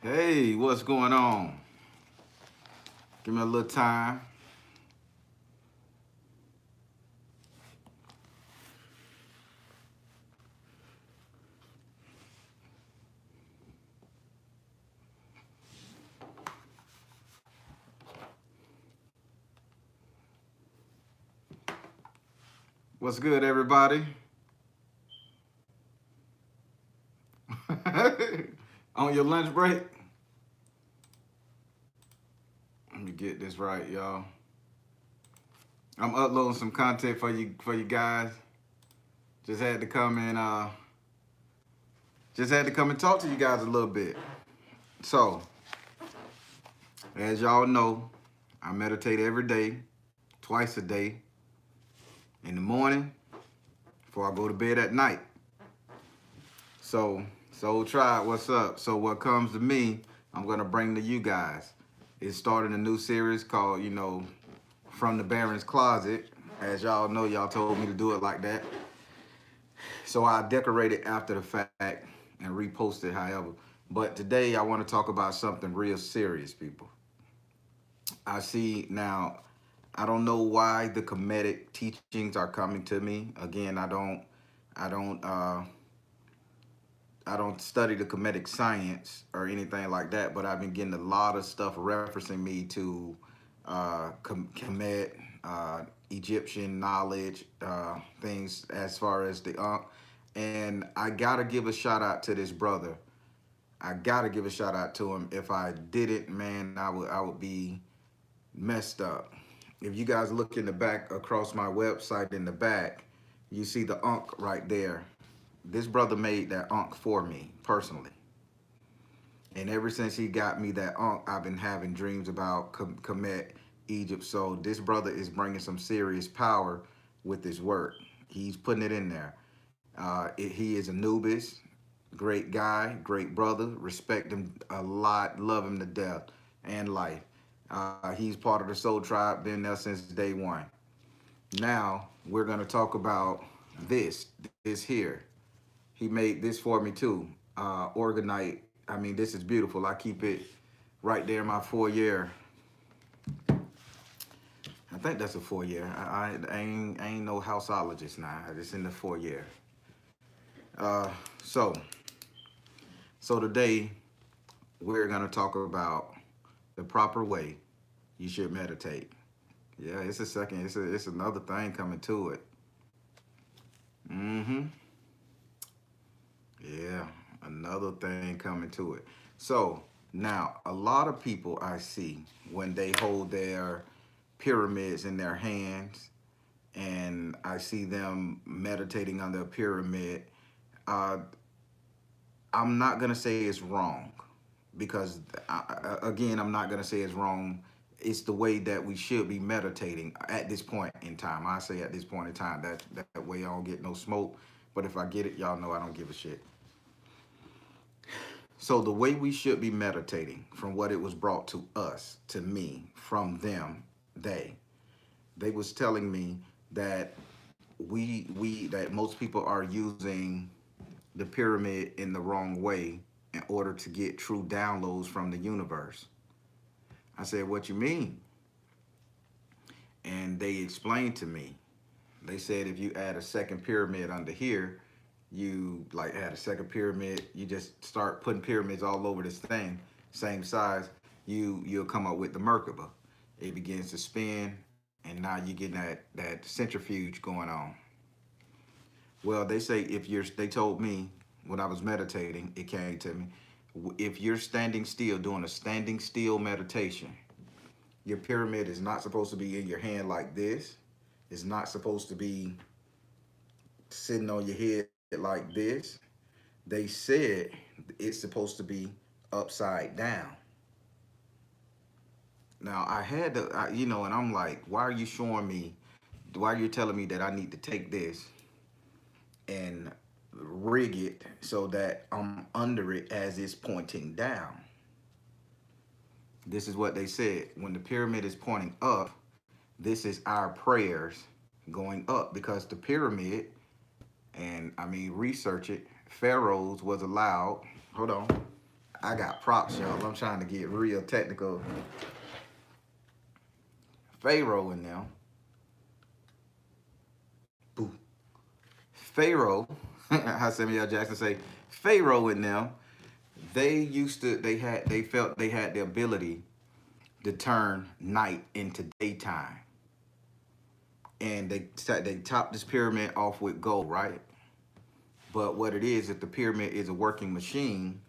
Hey, what's going on? Give me a little time. What's good, everybody? On your lunch break? Let me get this right, y'all. I'm uploading some content for you guys. Just had to come and talk to you guys a little bit. So, as y'all know, I meditate every day, twice a day, in the morning before I go to bed at night. So, Soul Tribe, what's up? So what comes to me, I'm gonna bring to you guys. It's starting a new series called, From the Baron's Closet. As y'all know, y'all told me to do it like that. So I decorate it after the fact and repost it however. But today I want to talk about something real serious, people. I see now, I don't know why the comedic teachings are coming to me. Again, I don't I don't study the comedic science or anything like that, but I've been getting a lot of stuff referencing me to Kemet, Egyptian knowledge, things as far as the and I gotta give a shout out to this brother. I gotta give a shout out to him. If I didn't, man, I would be messed up. If you guys look in the back across my website in the back, you see the Ankh right there. This brother made that Ankh for me personally. And ever since he got me that Ankh, I've been having dreams about Kemet, Egypt. So this brother is bringing some serious power with his work. He's putting it in there. He is Anubis, great guy, great brother. Respect him a lot, love him to death and life. He's part of the Soul Tribe, been there since day one. Now we're gonna talk about this here. He made this for me too. Organite. I mean, this is beautiful. I keep it right there in my foyer. I think that's a foyer. I ain't no houseologist now. It's in the foyer. Uh, so so today we're gonna talk about the proper way you should meditate. Yeah, it's a second. It's another thing coming to it. Mm-hmm. Yeah, another thing coming to it. So now, a lot of people I see when they hold their pyramids in their hands, and I see them meditating on their pyramid. Uh, I'm not gonna say it's wrong because, again, I'm not gonna say it's wrong. It's the way that we should be meditating at this point in time. I say at this point in time that way I don't get no smoke. But if I get it, y'all know I don't give a shit. So the way we should be meditating from what it was brought to us, to me, from them, they was telling me that we that most people are using the pyramid in the wrong way in order to get true downloads from the universe. I said, what you mean? And they explained to me. They said if you add a second pyramid under here, you like add a second pyramid, you just start putting pyramids all over this thing, same size, you'll come up with the Merkaba. It begins to spin, and now you're getting that centrifuge going on. Well, they say if you're, they told me when I was meditating, it came to me, if you're standing still, doing a standing still meditation, your pyramid is not supposed to be in your hand like this. It's not supposed to be sitting on your head like this. They said it's supposed to be upside down. Now I had to, and I'm like, why are you showing me? Why are you telling me that I need to take this and rig it so that I'm under it as it's pointing down? This is what they said. When the pyramid is pointing up, this is our prayers going up because the pyramid, and I mean, research it, pharaohs was allowed, hold on, I got props, y'all. I'm trying to get real technical. Pharaoh in them. Boo. Pharaoh, how Samuel Jackson say, Pharaoh in them, they felt they had the ability to turn night into daytime. And they topped this pyramid off with gold, right? But what it is, if the pyramid is a working machine,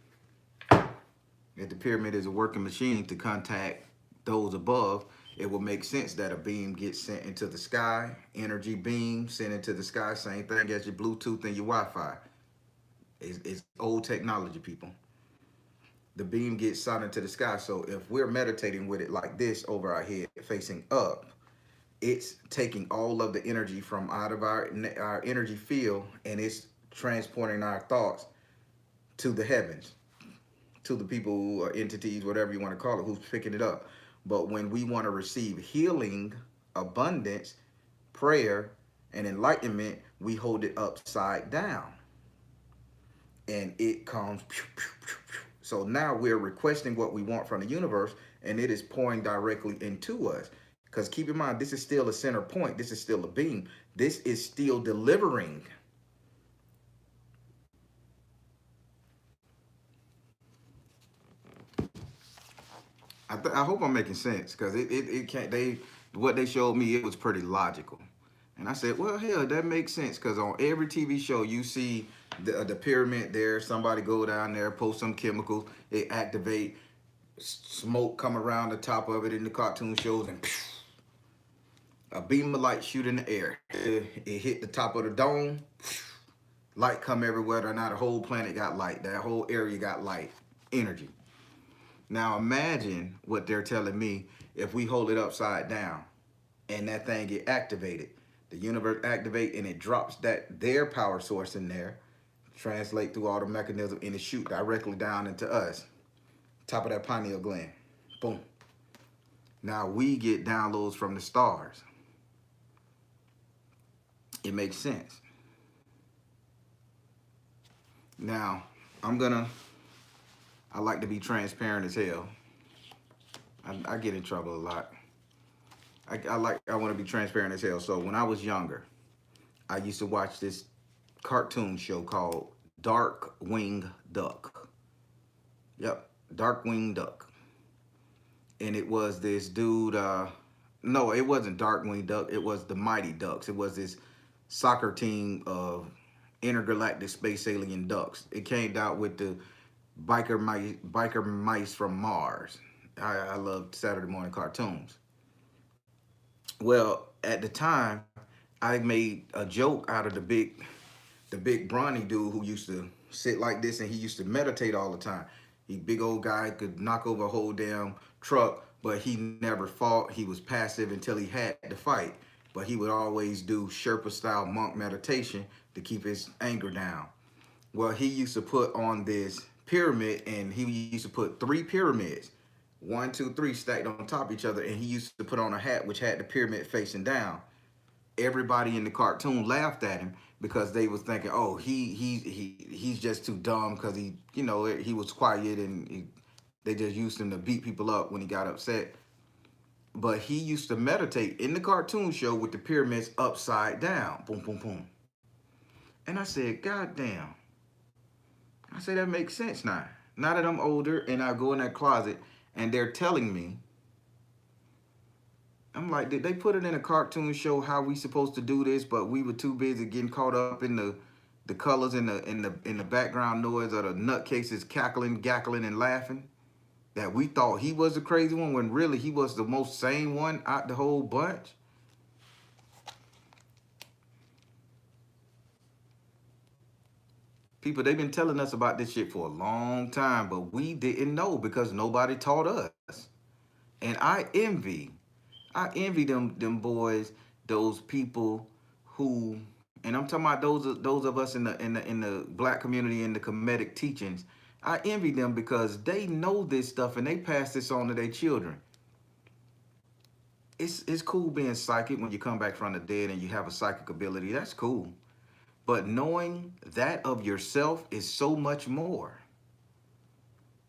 if the pyramid is a working machine to contact those above, it will make sense that a beam gets sent into the sky, energy beam sent into the sky, same thing as your Bluetooth and your Wi-Fi. It's old technology, people. The beam gets shot into the sky. So if we're meditating with it like this over our head, facing up, it's taking all of the energy from out of our energy field, and it's transporting our thoughts to the heavens, to the people or entities, whatever you want to call it, who's picking it up. But when we want to receive healing, abundance, prayer, and enlightenment, we hold it upside down. And it comes. So now we're requesting what we want from the universe, and it is pouring directly into us. Because keep in mind, this is still a center point. This is still a beam. This is still delivering. I hope I'm making sense, because it can't, what they showed me, it was pretty logical. And I said, well, hell, that makes sense, because on every TV show you see the pyramid there, somebody go down there, post some chemicals, it activate, smoke come around the top of it in the cartoon shows, and a beam of light shoot in the air. It hit the top of the dome, light come everywhere. Now the whole planet got light. That whole area got light, energy. Now imagine what they're telling me if we hold it upside down and that thing get activated. The universe activate and it drops their power source in there, translate through all the mechanism, and it shoot directly down into us. Top of that pineal gland. Boom. Now we get downloads from the stars. It makes sense. Now, I like to be transparent as hell. I get in trouble a lot. I want to be transparent as hell. So when I was younger, I used to watch this cartoon show called Darkwing Duck. Yep, Darkwing Duck. And it was this dude, no, it wasn't Darkwing Duck. It was the Mighty Ducks. It was this soccer team of intergalactic space alien ducks. It came out with the biker mice from Mars. I loved Saturday morning cartoons. Well, at the time, I made a joke out of the big brawny dude who used to sit like this, and he used to meditate all the time. He big old guy, could knock over a whole damn truck, but he never fought. He was passive until he had to fight. But he would always do Sherpa style monk meditation to keep his anger down. Well, he used to put on this pyramid, and he used to put 3 pyramids, 1, 2, 3 stacked on top of each other, and he used to put on a hat which had the pyramid facing down. Everybody in the cartoon laughed at him because they was thinking, oh, he's just too dumb, because he was quiet, and they just used him to beat people up when he got upset. But he used to meditate in the cartoon show with the pyramids upside down. Boom, boom, boom. And I said, God damn. I say that makes sense now. Now that I'm older and I go in that closet and they're telling me, I'm like, did they put it in a cartoon show how we supposed to do this, but we were too busy getting caught up in the colors and the background noise of the nutcases cackling, gackling, and laughing, that we thought he was the crazy one when really he was the most sane one out the whole bunch? People, they've been telling us about this shit for a long time, but we didn't know because nobody taught us. And I envy them boys, those people who, and I'm talking about those of us in the black community, in the Kemetic teachings. I envy them because they know this stuff and they pass this on to their children. It's cool being psychic when you come back from the dead and you have a psychic ability. That's cool. But knowing that of yourself is so much more.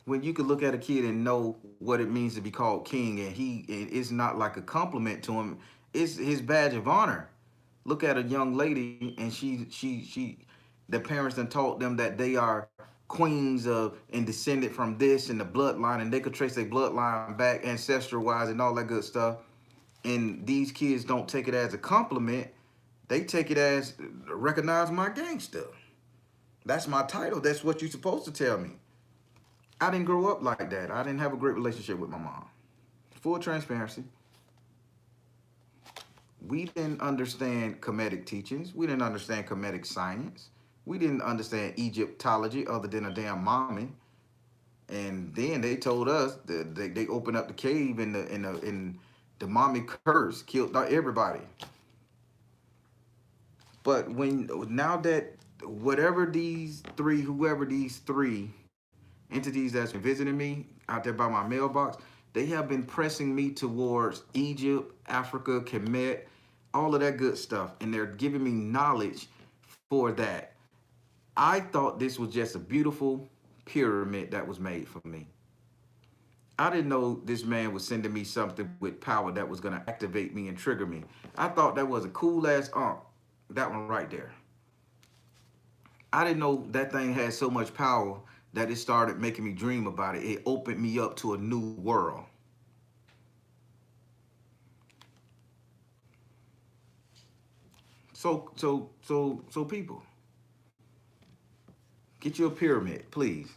when you could look at a kid and know what it means to be called king, and it's not like a compliment to him, it's his badge of honor. Look at a young lady, and the parents done taught them that they are queens of and descended from this and the bloodline, and they could trace their bloodline back ancestral wise and all that good stuff. And these kids don't take it as a compliment; they take it as recognize my gangster. That's my title. That's what you're supposed to tell me. I didn't grow up like that. I didn't have a great relationship with my mom. Full transparency. We didn't understand Kemetic teachings. We didn't understand Kemetic science. We didn't understand Egyptology other than a damn mommy. And then they told us that they opened up the cave and the mommy curse killed everybody. But when now that whoever these three entities that's been visiting me out there by my mailbox, they have been pressing me towards Egypt, Africa, Kemet, all of that good stuff. And they're giving me knowledge for that. I thought this was just a beautiful pyramid that was made for me. I didn't know this man was sending me something with power that was going to activate me and trigger me. I thought that was a cool ass that one right there. I didn't know that thing had so much power that it started making me dream about it. It opened me up to a new world. So people, get you a pyramid, please.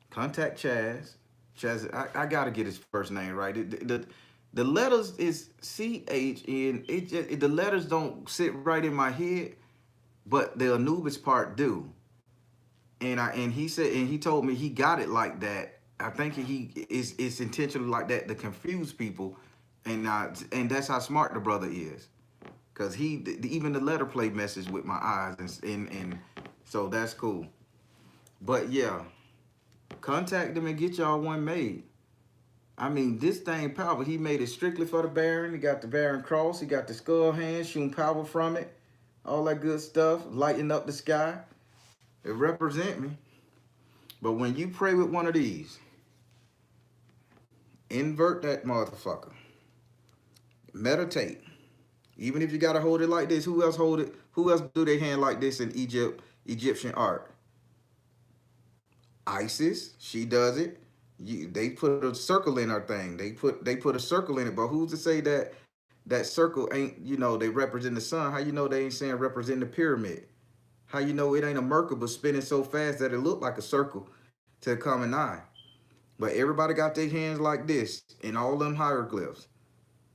Contact Chaz. Chaz, I gotta get his first name right. The letters is CH, and the letters don't sit right in my head, but the Anubis part do. And he said, and he told me he got it like that. I think he is it's intentional like that to confuse people, and that's how smart the brother is, cause even the letter play messes with my eyes, and so that's cool. But yeah, contact them and get y'all one made. I mean, this thing powerful. He made it strictly for the Baron. He got the Baron cross. He got the skull hand shooting power from it. All that good stuff, lighting up the sky. It represent me. But when you pray with one of these, invert that motherfucker. Meditate. Even if you gotta hold it like this, who else hold it? Who else do their hand like this in Egyptian art? Isis, she does it. They put a circle in her thing. They put a circle in it. But who's to say that that circle ain't, they represent the sun? How you know they ain't saying represent the pyramid? How you know it ain't a Merkaba spinning so fast that it looked like a circle to the common eye? But everybody got their hands like this in all them hieroglyphs.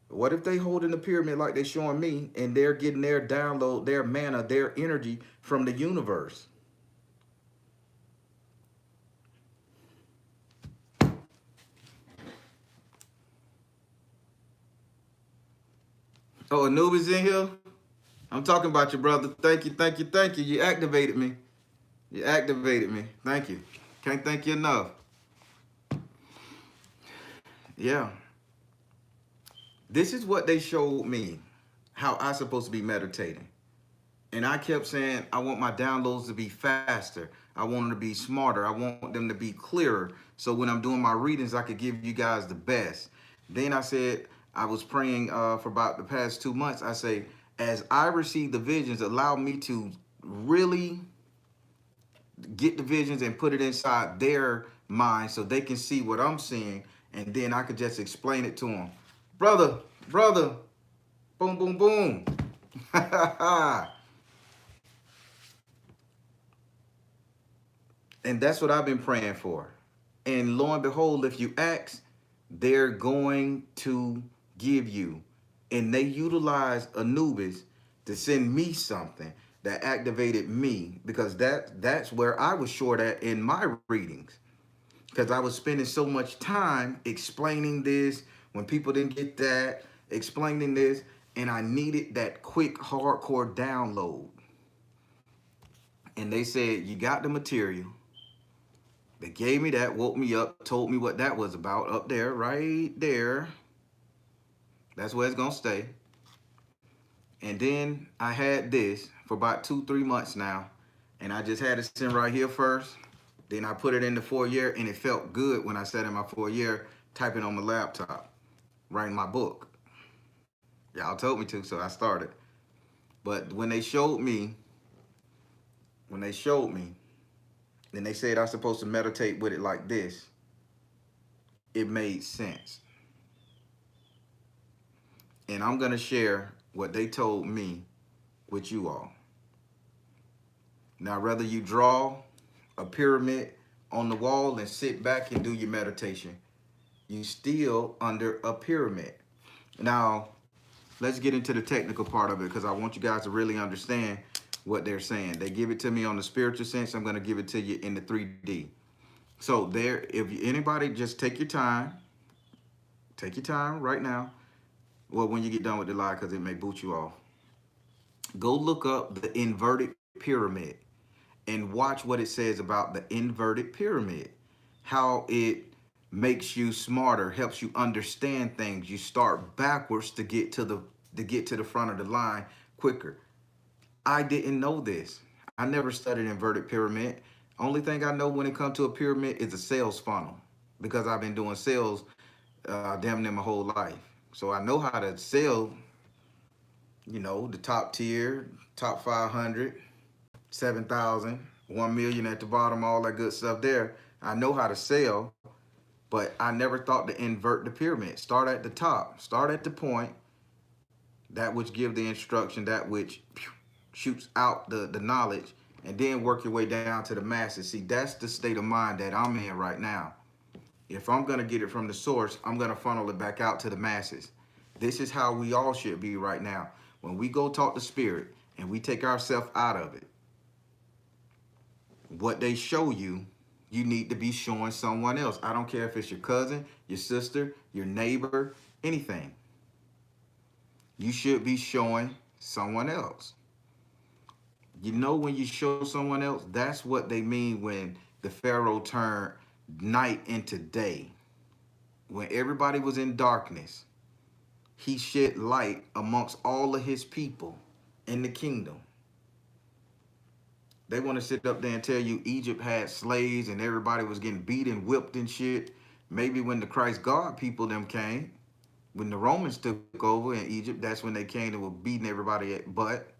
What if they holding the pyramid like they showing me, and they're getting their download, their mana, their energy from the universe? Oh, Anubis in here? I'm talking about you, brother. Thank you, thank you, thank you. You activated me. You activated me. Thank you. Can't thank you enough. Yeah. This is what they showed me, how I supposed to be meditating. And I kept saying, I want my downloads to be faster. I want them to be smarter. I want them to be clearer. So when I'm doing my readings, I could give you guys the best. Then I said, I was praying for about the past 2 months. I say, as I receive the visions, allow me to really get the visions and put it inside their mind so they can see what I'm seeing. And then I could just explain it to them. Brother, boom, boom, boom. And that's what I've been praying for. And lo and behold, if you ask, they're going to give you. And they utilize Anubis to send me something that activated me, because that's where I was short at in my readings. Because I was spending so much time explaining this when people didn't get that, explaining this, and I needed that quick, hardcore download. And they said, you got the material. They gave me that, woke me up, told me what that was about up there, right there. That's where it's going to stay. And then I had this for about 2-3 months now. And I just had it sitting right here first. Then I put it in the foyer, and it felt good when I sat in my foyer typing on my laptop, writing my book. Y'all told me to, so I started. But when they showed me, and they said I was supposed to meditate with it like this, it made sense. And I'm going to share what they told me with you all. Now, whether you draw a pyramid on the wall and sit back and do your meditation, you still under a pyramid. Now, let's get into the technical part of it, because I want you guys to really understand what they're saying. They give it to me on the spiritual sense. I'm going to give it to you in the 3D. So there, if anybody, just take your time. Take your time right now. Well, when you get done with the live, because it may boot you off. Go look up the inverted pyramid and watch what it says about the inverted pyramid. How it makes you smarter, helps you understand things. You start backwards to get to the front of the line quicker. I didn't know this. I never studied inverted pyramid. Only thing I know when it comes to a pyramid is a sales funnel, because I've been doing sales damn near my whole life. So I know how to sell, the top tier, top 500, 7,000, 1 million at the bottom, all that good stuff there. I know how to sell, but I never thought to invert the pyramid. Start at the top, start at the point, that which give the instruction, that which shoots out the knowledge, and then work your way down to the masses. See, that's the state of mind that I'm in right now. If I'm going to get it from the source, I'm going to funnel it back out to the masses. This is how we all should be right now. When we go talk to spirit and we take ourselves out of it, what they show you, you need to be showing someone else. I don't care if it's your cousin, your sister, your neighbor, anything. You should be showing someone else. When you show someone else, that's what they mean when the Pharaoh turned night into day. When everybody was in darkness, he shed light amongst all of his people in the kingdom. They want to sit up there and tell you Egypt had slaves and everybody was getting beat and whipped and shit. Maybe when the Christ God people them came, when the Romans took over in Egypt, that's when they came and were beating everybody at butt.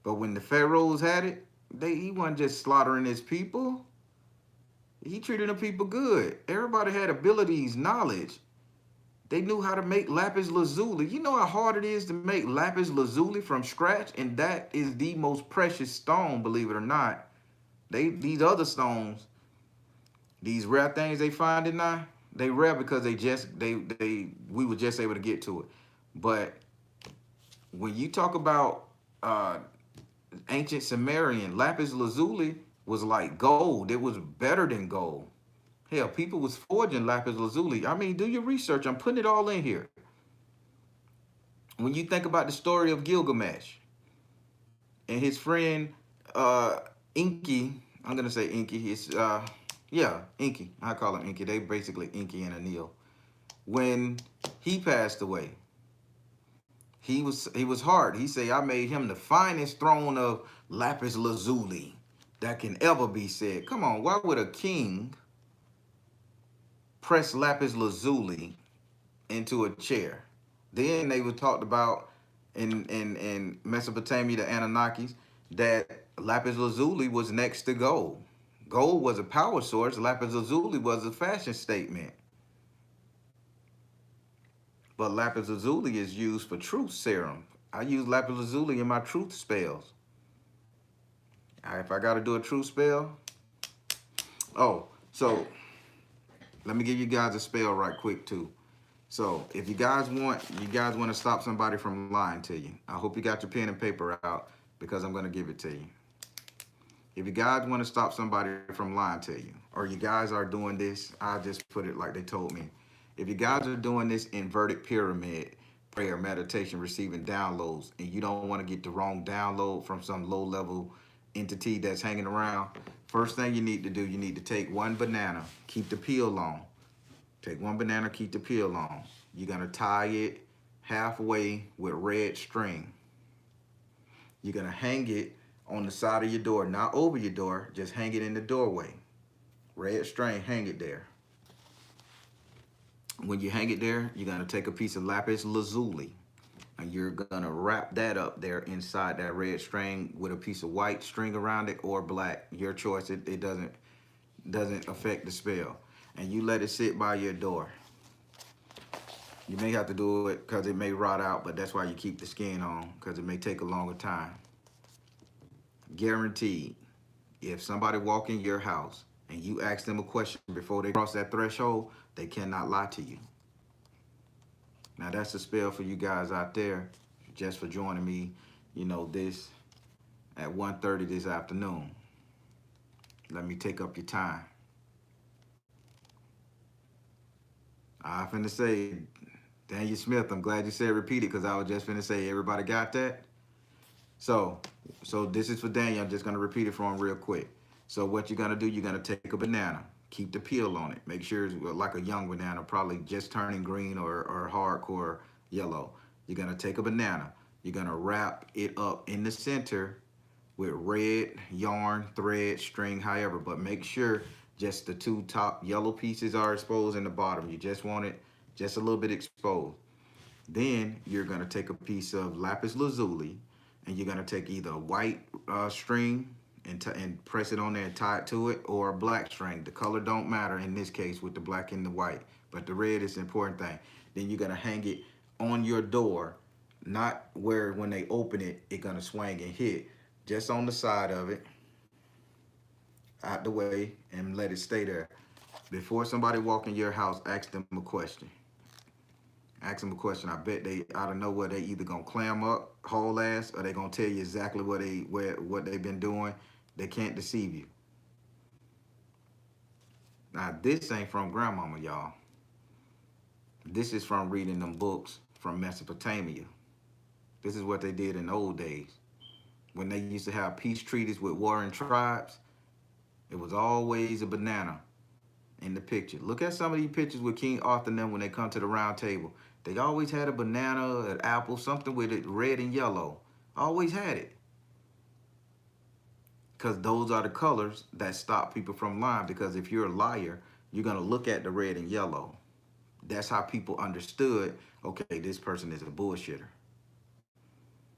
But when the pharaohs had it, he wasn't just slaughtering his people. He treated the people good. Everybody had abilities, knowledge. They knew how to make lapis lazuli. You know how hard it is to make lapis lazuli from scratch? And that is the most precious stone, believe it or not. These other stones, these rare things they find in there, they rare because we were just able to get to it. But when you talk about ancient Sumerian, lapis lazuli was like gold. It was better than gold. Hell, people was forging lapis lazuli. I mean, do your research. I'm putting it all in here. When you think about the story of Gilgamesh and his friend Enki, I'm gonna say Enki. It's Enki. I call him Enki. They basically Enki and Anil. When he passed away, he was hard. He said, I made him the finest throne of lapis lazuli that can ever be said. Come on, why would a king press lapis lazuli into a chair? Then they were talked about in Mesopotamia, the Anunnakis, that lapis lazuli was next to gold. Gold was a power source. Lapis lazuli was a fashion statement. But lapis lazuli is used for truth serum. I use lapis lazuli in my truth spells. If I got to do a truth spell. Oh, so let me give you guys a spell right quick too. So if you guys want to stop somebody from lying to you, I hope you got your pen and paper out, because I'm going to give it to you. If you guys want to stop somebody from lying to you, or you guys are doing this, I'll just put it like they told me. If you guys are doing this inverted pyramid prayer meditation, receiving downloads, and you don't want to get the wrong download from some low level entity that's hanging around, first thing you need to do, you need to take one banana, keep the peel on. Take one banana, keep the peel on. You're going to tie it halfway with red string. You're going to hang it on the side of your door, not over your door, just hang it in the doorway. Red string, hang it there. When you hang it there, you're gonna take a piece of lapis lazuli and you're gonna wrap that up there inside that red string with a piece of white string around it or black. Your choice. It doesn't affect the spell. And you let it sit by your door. You may have to do it because it may rot out, but that's why you keep the skin on, because it may take a longer time. Guaranteed, if somebody walk in your house and you ask them a question before they cross that threshold, they cannot lie to you. Now that's a spell for you guys out there, just for joining me, this at 1:30 this afternoon. Let me take up your time. I finna say, Daniel Smith, I'm glad you said repeat it, because I was just finna say, everybody got that? So this is for Daniel. I'm just gonna repeat it for him real quick. So what you're gonna do, you're gonna take a banana, keep the peel on it. Make sure it's like a young banana, probably just turning green or hardcore yellow. You're gonna take a banana. You're gonna wrap it up in the center with red yarn, thread, string, however, but make sure just the two top yellow pieces are exposed in the bottom. You just want it just a little bit exposed. Then you're gonna take a piece of lapis lazuli and you're gonna take either a white string and press it on there and tie it to it, or a black string. The color don't matter in this case with the black and the white, but the red is the important thing. Then you're gonna hang it on your door, not where when they open it, it's gonna swing and hit. Just on the side of it, out the way, and let it stay there. Before somebody walk in your house, ask them a question. Ask them a question. I bet they out of nowhere they either gonna clam up whole ass or they gonna tell you exactly what they've been doing. They can't deceive you. Now this ain't from grandmama, y'all. This is from reading them books from Mesopotamia. This is what they did in the old days. When they used to have peace treaties with warring tribes, it was always a banana in the picture. Look at some of these pictures with King Arthur and them when they come to the round table. They always had a banana, an apple, something with it red and yellow. Always had it. Because those are the colors that stop people from lying. Because if you're a liar, you're going to look at the red and yellow. That's how people understood, okay, this person is a bullshitter.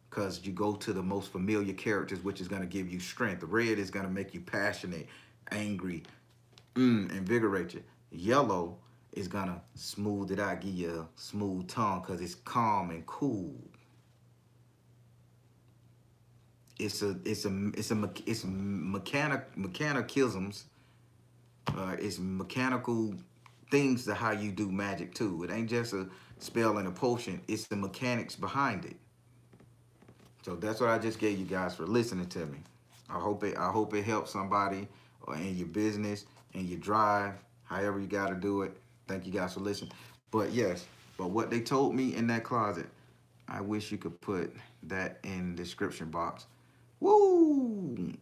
Because you go to the most familiar characters, which is going to give you strength. The red is going to make you passionate, angry, invigorate you. Yellow is going to smooth it out, give you a smooth tongue because it's calm and cool. It's mechanicisms. It's mechanical things to how you do magic too. It ain't just a spell and a potion. It's the mechanics behind it. So that's what I just gave you guys for listening to me. I hope it helps somebody or in your business, in your drive, however you got to do it. Thank you guys for listening. But yes, but what they told me in that closet, I wish you could put that in the description box. Woo!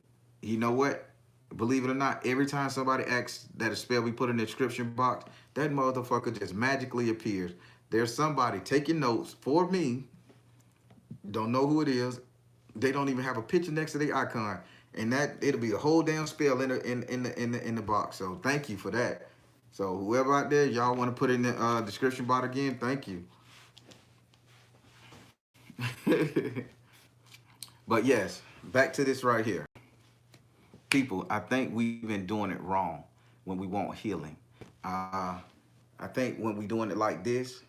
You know what? Believe it or not, every time somebody asks that a spell we put in the description box, that motherfucker just magically appears. There's somebody taking notes for me. Don't know who it is. They don't even have a picture next to the icon, and that it'll be a whole damn spell in the box. So thank you for that. So whoever out there, y'all want to put in the description box again? Thank you. But yes, back to this right here. People, I think we've been doing it wrong when we want healing. I think when we're doing it like this,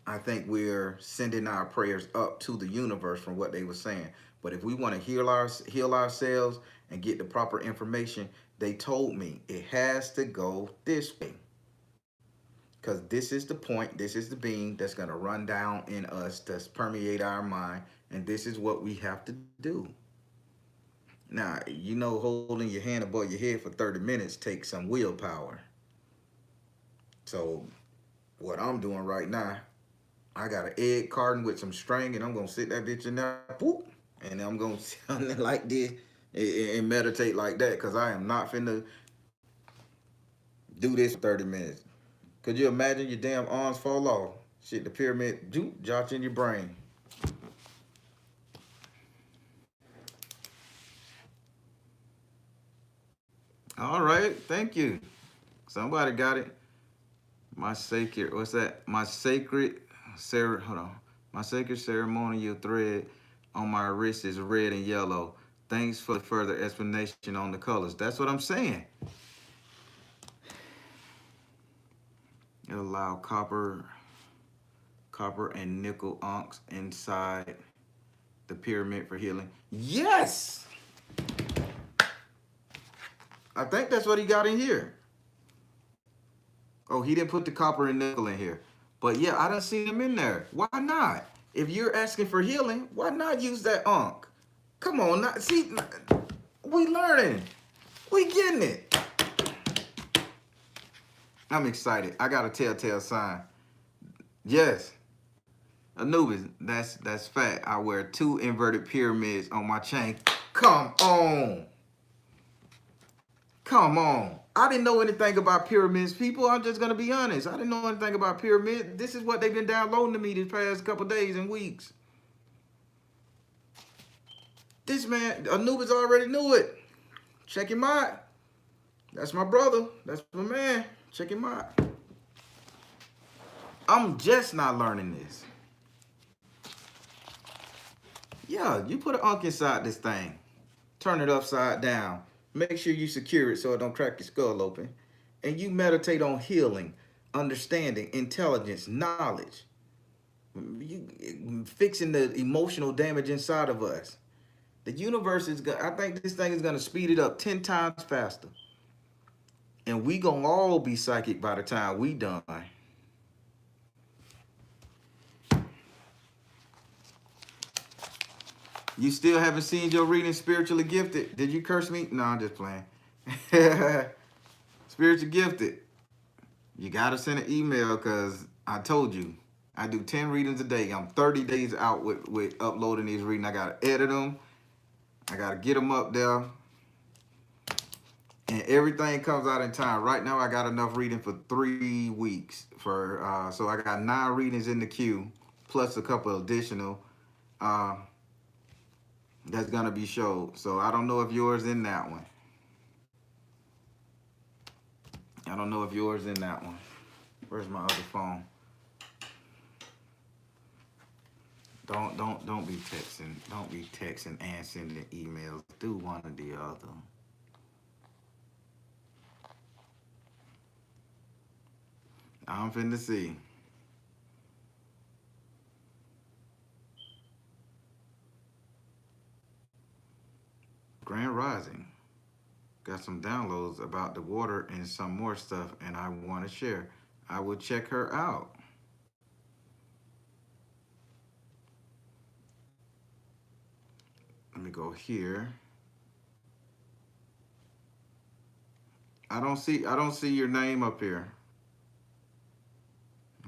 I think we're sending our prayers up to the universe from what they were saying. But if we want to heal ourselves and get the proper information, they told me it has to go this way. Because this is the point, this is the beam that's going to run down in us, that's permeate our mind, and this is what we have to do. Now, holding your hand above your head for 30 minutes takes some willpower. So what I'm doing right now, I got an egg carton with some string, and I'm going to sit that bitch in there, whoop, and I'm going to sit like this and meditate like that, because I am not finna do this for 30 minutes. Could you imagine your damn arms fall off? Shit, the pyramid, jots in your brain. All right, thank you. Somebody got it. My sacred, what's that? Hold on. My sacred ceremonial thread on my wrist is red and yellow. Thanks for the further explanation on the colors. That's what I'm saying. It allow copper and nickel unks inside the pyramid for healing. Yes! I think that's what he got in here. Oh, he didn't put the copper and nickel in here. But yeah, I done seen him in there. Why not? If you're asking for healing, why not use that unk? Come on, now, see, we learning. We getting it. I'm excited. I got a telltale sign. Yes. Anubis, that's fact. I wear 2 inverted pyramids on my chain. Come on. Come on. I didn't know anything about pyramids, people. I'm just going to be honest. I didn't know anything about pyramids. This is what they've been downloading to me these past couple days and weeks. This man, Anubis already knew it. Check him out. That's my brother. That's my man. Check him out. I'm just not learning this. Yeah, you put an unk inside this thing. Turn it upside down. Make sure you secure it so it don't crack your skull open. And you meditate on healing, understanding, intelligence, knowledge. You fixing the emotional damage inside of us. The universe is going I think this thing is gonna speed it up 10 times faster. And we gonna all be psychic by the time we done. You still haven't seen your reading Spiritually Gifted? Did you curse me? No, I'm just playing. Spiritually Gifted. You gotta send an email because I told you. I do 10 readings a day. I'm 30 days out with uploading these readings. I gotta edit them. I gotta get them up there. And everything comes out in time. Right now I got enough reading for 3 weeks. So I got 9 readings in the queue, plus a couple additional. That's gonna be showed. So I don't know if yours in that one. I don't know if yours in that one. Where's my other phone? Don't be texting. Don't be texting and sending emails. Do one or the other. I'm finna see. Grand Rising. Got some downloads about the water and some more stuff, and I want to share. I will check her out. Let me go here. I don't see your name up here.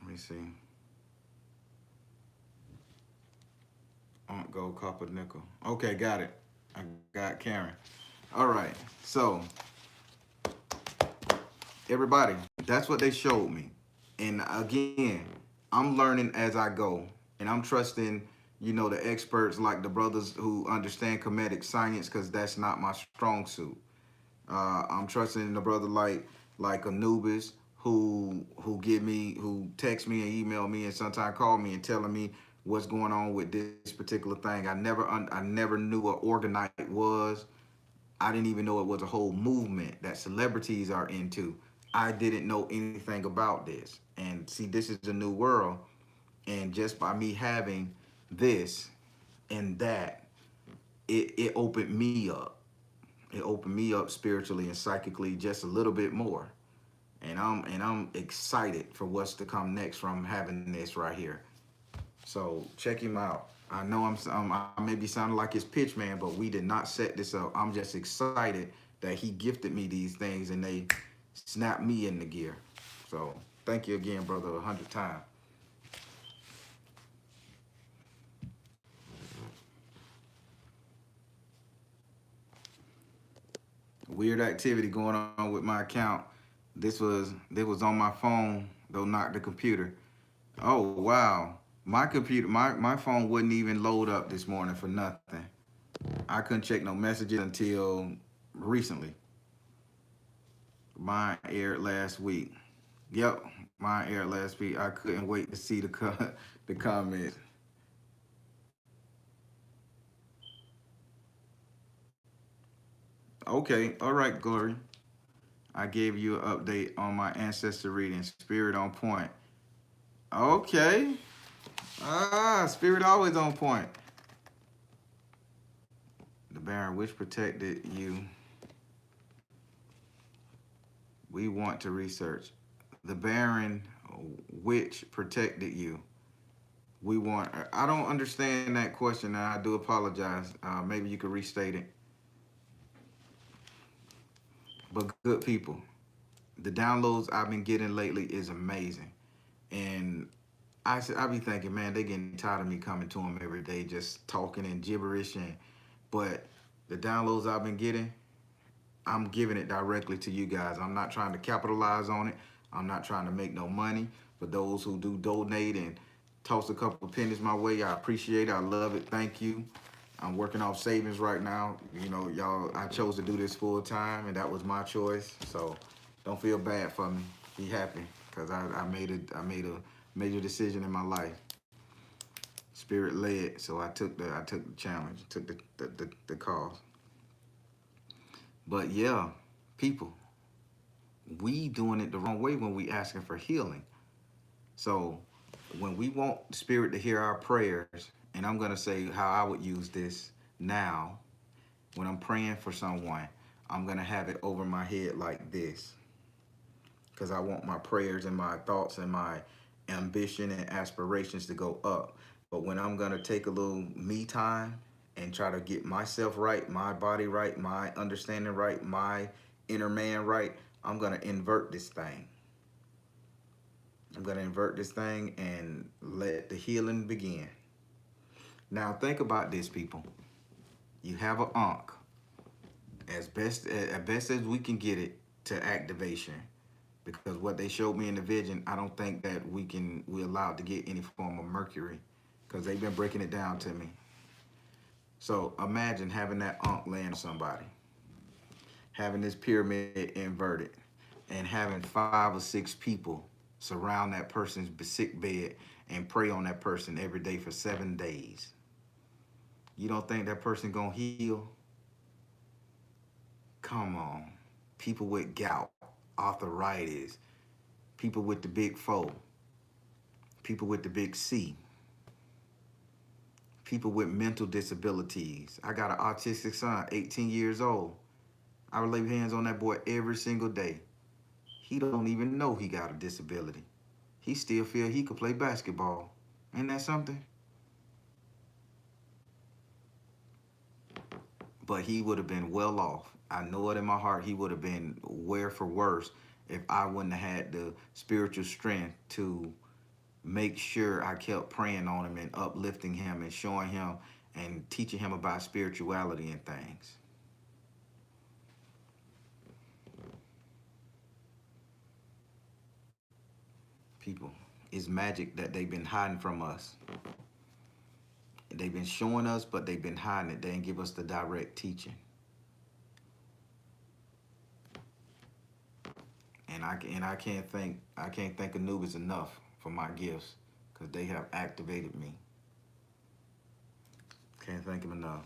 Let me see. Gold, copper, nickel. Okay, got it. I got Karen. All right. So everybody, that's what they showed me. And again, I'm learning as I go, and I'm trusting, the experts like the brothers who understand comedic science, because that's not my strong suit. I'm trusting the brother like Anubis, who text me and email me and sometimes call me and telling me what's going on with this particular thing. I never knew what orgonite was. I didn't even know it was a whole movement that celebrities are into. I didn't know anything about this. And see, this is a new world. And just by me having this and that, it opened me up. It opened me up spiritually and psychically just a little bit more. And I'm excited for what's to come next from having this right here. So check him out. I know I may be sounding like his pitch man, but we did not set this up. I'm just excited that he gifted me these things and they snapped me into gear. So thank you again, brother, 100 times. Weird activity going on with my account. This was on my phone, though not the computer. Oh wow. My computer, my phone wouldn't even load up this morning for nothing. I couldn't check no messages until recently. Mine aired last week. Yep, mine aired last week. I couldn't wait to see the comments. Okay, all right, Glory. I gave you an update on my ancestor reading. Spirit on point. Okay. Spirit always on point. The Baron, which protected you, we want to research. The Baron, which protected you, we want. I don't understand that question. I do apologize. Maybe you could restate it. But good people, the downloads I've been getting lately is amazing. And I be thinking, man, they getting tired of me coming to them every day, just talking and gibberish. But the downloads I've been getting, I'm giving it directly to you guys. I'm not trying to capitalize on it. I'm not trying to make no money. For those who do donate and toss a couple of pennies my way, I appreciate it. I love it. Thank you. I'm working off savings right now. You know, y'all, I chose to do this full time, and that was my choice. So don't feel bad for me. Be happy, because I made a major decision in my life. Spirit led, so I took the challenge, took the cause. But yeah, people, we doing it the wrong way when we asking for healing. So when we want Spirit to hear our prayers, and I'm gonna say how I would use this now, when I'm praying for someone, I'm gonna have it over my head like this, because I want my prayers and my thoughts and my ambition and aspirations to go up. But when I'm gonna take a little me time and try to get myself right, my body right, my understanding right, my inner man right, I'm gonna invert this thing. I'm gonna invert this thing and let the healing begin. Now think about this, people. You have an ankh, as best as we can get it to activation. Because what they showed me in the vision, I don't think that we allowed to get any form of mercury, because they've been breaking it down to me. So imagine having that ankh laying on somebody, having this pyramid inverted, and having 5 or 6 people surround that person's sick bed and pray on that person every day for 7 days. You don't think that person gonna heal? Come on. People with gout, arthritis, people with the big four, people with the big C, people with mental disabilities. I got an autistic son, 18 years old. I would lay hands on that boy every single day. He don't even know he got a disability. He still feel he could play basketball. Ain't that something? But he would have been well off. I know it in my heart. He would have been where for worse if I wouldn't have had the spiritual strength to make sure I kept praying on him and uplifting him and showing him and teaching him about spirituality and things. People, it's magic that they've been hiding from us. They've been showing us, but they've been hiding it. They didn't give us the direct teaching. And I can't thank Anubis enough for my gifts, because they have activated me. Can't thank him enough.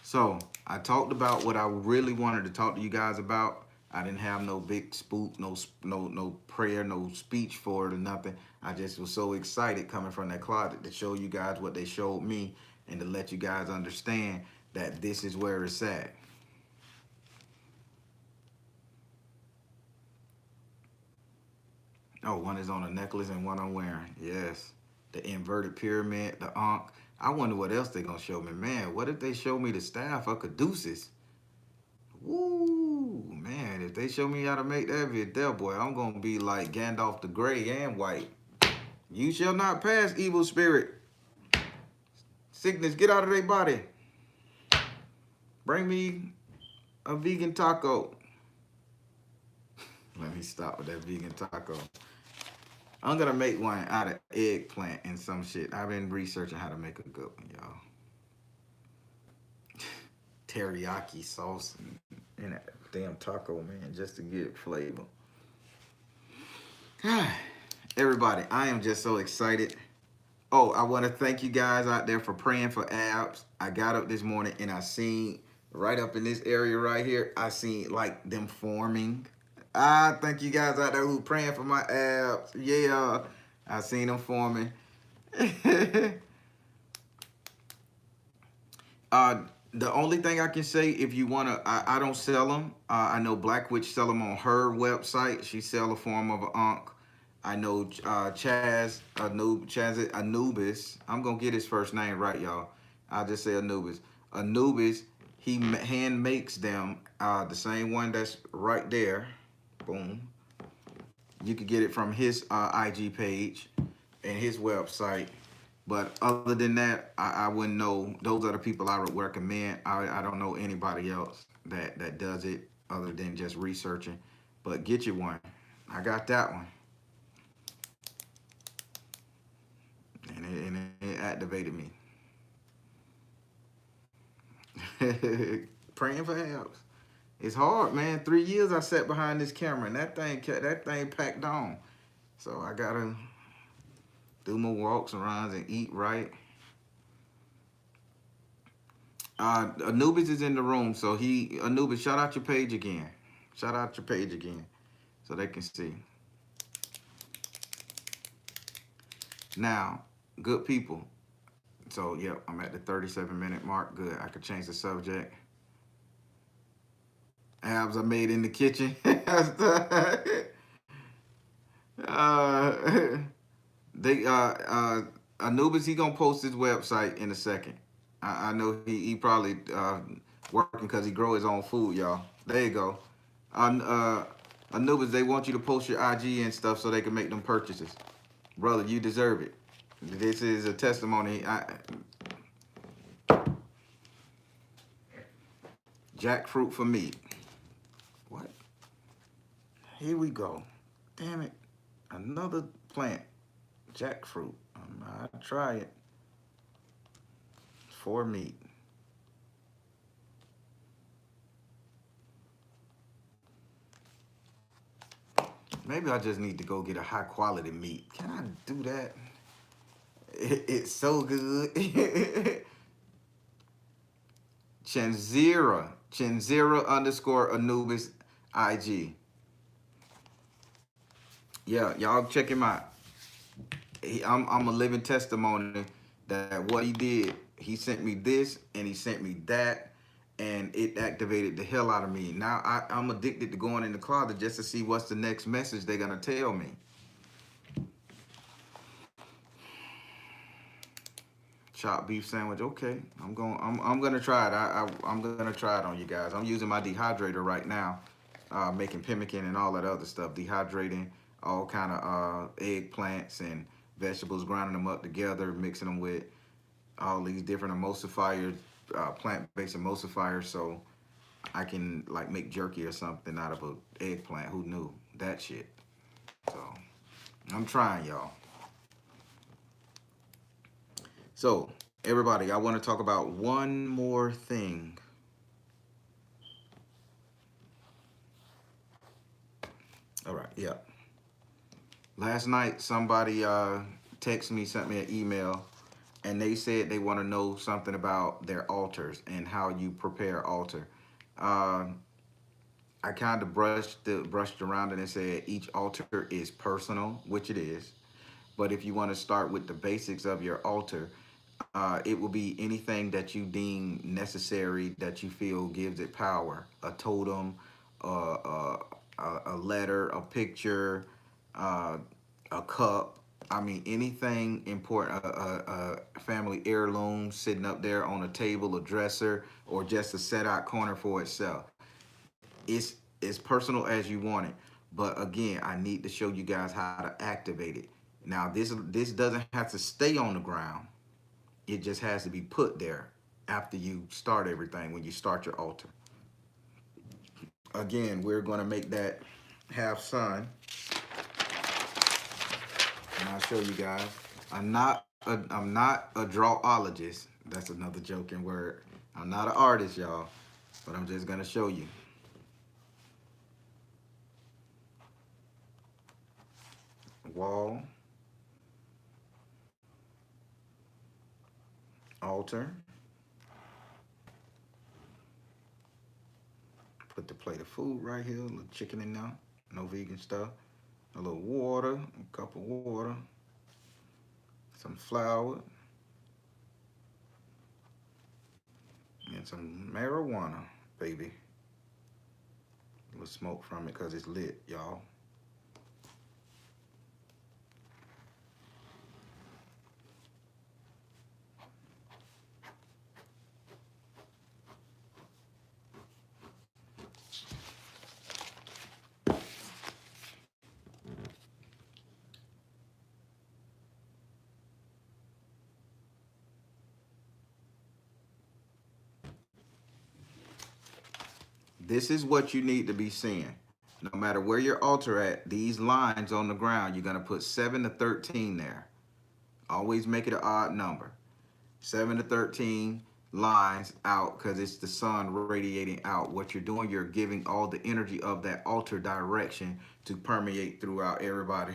So I talked about what I really wanted to talk to you guys about. I didn't have no big spook, no prayer, no speech for it or nothing. I just was so excited coming from that closet to show you guys what they showed me and to let you guys understand that this is where it's at. Oh, one is on a necklace and one I'm wearing. Yes. The inverted pyramid, the ankh. I wonder what else they gonna show me. Man, what if they show me the staff of Caduceus? Woo, man, if they show me how to make that video, boy, I'm gonna be like Gandalf the Gray and White. You shall not pass, evil spirit. Sickness, get out of their body. Bring me a vegan taco. Let me stop with that vegan taco. I'm gonna make one out of eggplant and some shit. I've been researching how to make a good one, y'all. Teriyaki sauce and damn taco, man, just to get flavor. Everybody, I am just so excited. Oh, I want to thank you guys out there for praying for abs. I got up this morning and I seen right up in this area right here, I seen like them forming. I thank you guys out there who praying for my abs. Yeah, I seen them forming. uh, the only thing I can say, if you wanna, I don't sell them. I know Black Witch sell them on her website. She sell a form of an ankh. I know Chaz Anubis. I'm gonna get his first name right, y'all. I'll just say Anubis. Anubis, he hand makes them. The same one that's right there. Boom. You could get it from his IG page and his website. But other than that, I wouldn't know. Those are the people I would recommend. I don't know anybody else that does it other than just researching. But get you one. I got that one. And it activated me. Praying for abs. It's hard, man. 3 years I sat behind this camera and that thing packed on. So I gotta do my walks around and eat right. Anubis is in the room, so Anubis, shout out your page again. Shout out your page again, so they can see. Now, good people. So, yep, I'm at the 37-minute mark. Good. I could change the subject. Abs are made in the kitchen. uh, they Anubis, he gonna post his website in a second. I know he probably working because he grow his own food, y'all. There you go. Anubis, they want you to post your IG and stuff so they can make them purchases. Brother, you deserve it. This is a testimony. Jackfruit for meat. What? Here we go. Damn it. Another plant. Jackfruit. I'll try it. For meat. Maybe I just need to go get a high quality meat. Can I do that? It's so good. Chinzira _ Anubis IG. Yeah, y'all check him out. I'm a living testimony that what he did, he sent me this and he sent me that, and it activated the hell out of me. Now I'm addicted to going in the closet just to see what's the next message they're gonna tell me. Chopped beef sandwich. Okay, I'm gonna try it. I'm gonna try it on you guys. I'm using my dehydrator right now, making pemmican and all that other stuff. Dehydrating all kind of eggplants and vegetables, grinding them up together, mixing them with all these different emulsifiers, plant-based emulsifiers, so I can like make jerky or something out of an eggplant. Who knew that shit? So I'm trying, y'all. So, everybody, I want to talk about one more thing. All right, yeah. Last night, somebody texted me, sent me an email, and they said they want to know something about their altars and how you prepare altar. I kind of brushed around it and said each altar is personal, which it is. But if you want to start with the basics of your altar, it will be anything that you deem necessary that you feel gives it power. A totem, a letter, a picture, uh, a cup. I mean, anything important, a family heirloom sitting up there on a table, a dresser, or just a set out corner for itself. It's as personal as you want it. But again, I need to show you guys how to activate it. Now, this doesn't have to stay on the ground. It just has to be put there after you start everything, when you start your altar. Again, we're going to make that half sun. And I'll show you guys. I'm not a drawologist. That's another joking word. I'm not an artist, y'all. But I'm just going to show you. wall, altar. Put the plate of food right here, a little chicken in there, no vegan stuff. A little water, a cup of water, some flour, and some marijuana, baby. A little smoke from it because it's lit, y'all. This is what you need to be seeing. No matter where your altar at, these lines on the ground, you're gonna put 7 to 13 there. Always make it an odd number. 7 to 13 lines out because it's the sun radiating out. What you're doing, you're giving all the energy of that altar direction to permeate throughout everybody.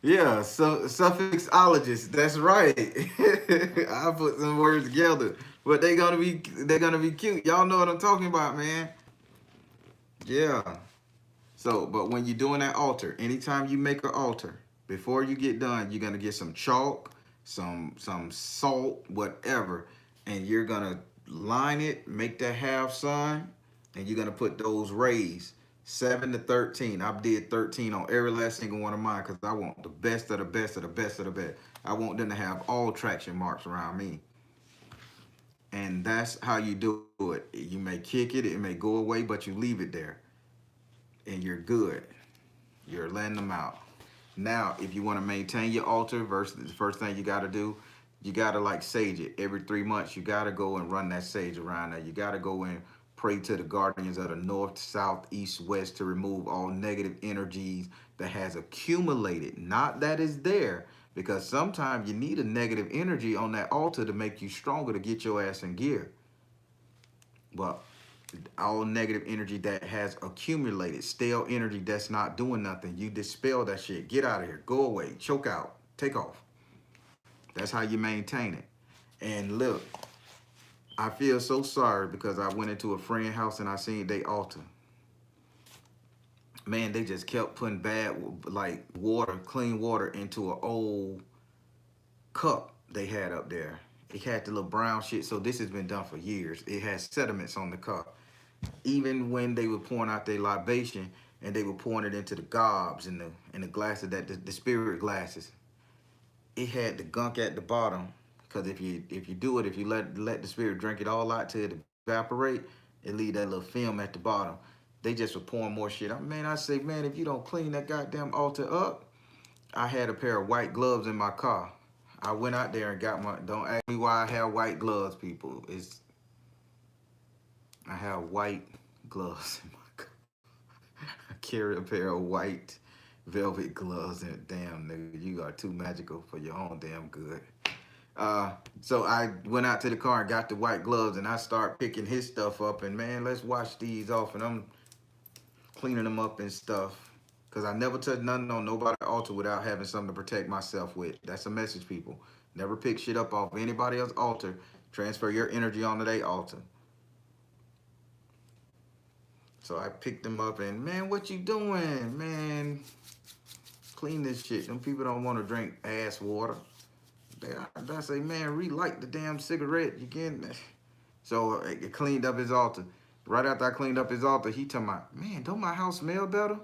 Yeah, so suffixologist, that's right. I put some words together, but they're gonna be cute. Y'all know what I'm talking about, man. Yeah. So, but when you're doing that altar, anytime you make an altar, before you get done, you're gonna get some chalk, some salt, whatever, and you're gonna line it, make that half sun, and you're gonna put those rays 7 to 13. I did 13 on every last single one of mine because I want the best of the best of the best of the best. I want them to have all traction marks around me. And that's how you do it. You may kick it, it may go away, but you leave it there. And you're good. You're letting them out. Now, if you want to maintain your altar, the first thing you got to do, you got to like sage it. Every 3 months, you got to go and run that sage around there. You got to go and pray to the guardians of the north, south, east, west to remove all negative energies that has accumulated. Not that is there, because sometimes you need a negative energy on that altar to make you stronger to get your ass in gear. But all negative energy that has accumulated, stale energy that's not doing nothing, you dispel that shit. Get out of here. Go away. Choke out. Take off. That's how you maintain it. And look, I feel so sorry because I went into a friend's house and I seen they altar. Man, they just kept putting bad, like water, clean water into an old cup they had up there. It had the little brown shit. So this has been done for years. It has sediments on the cup. Even when they were pouring out their libation and they were pouring it into the gobs and the glasses, that the spirit glasses, it had the gunk at the bottom. Because if you do it, if you let the spirit drink it all out till it evaporate, it leave that little film at the bottom. They just were pouring more shit. Man, I say, man, if you don't clean that goddamn altar up, I had a pair of white gloves in my car. I went out there and got my. Don't ask me why I have white gloves, people. I have white gloves in my car. I carry a pair of white velvet gloves, and damn, nigga, you are too magical for your own damn good. So I went out to the car and got the white gloves, and I start picking his stuff up, and man, let's wash these off, and I'm cleaning them up and stuff. Cause I never touch nothing on nobody's altar without having something to protect myself with. That's a message, people. Never pick shit up off anybody else's altar. Transfer your energy onto their altar. So I picked them up and, man, what you doing? Man, clean this shit. Them people don't want to drink ass water. I say, man, relight the damn cigarette. You getting that? So I cleaned up his altar. Right after I cleaned up his altar, he told me, man, don't my house smell better?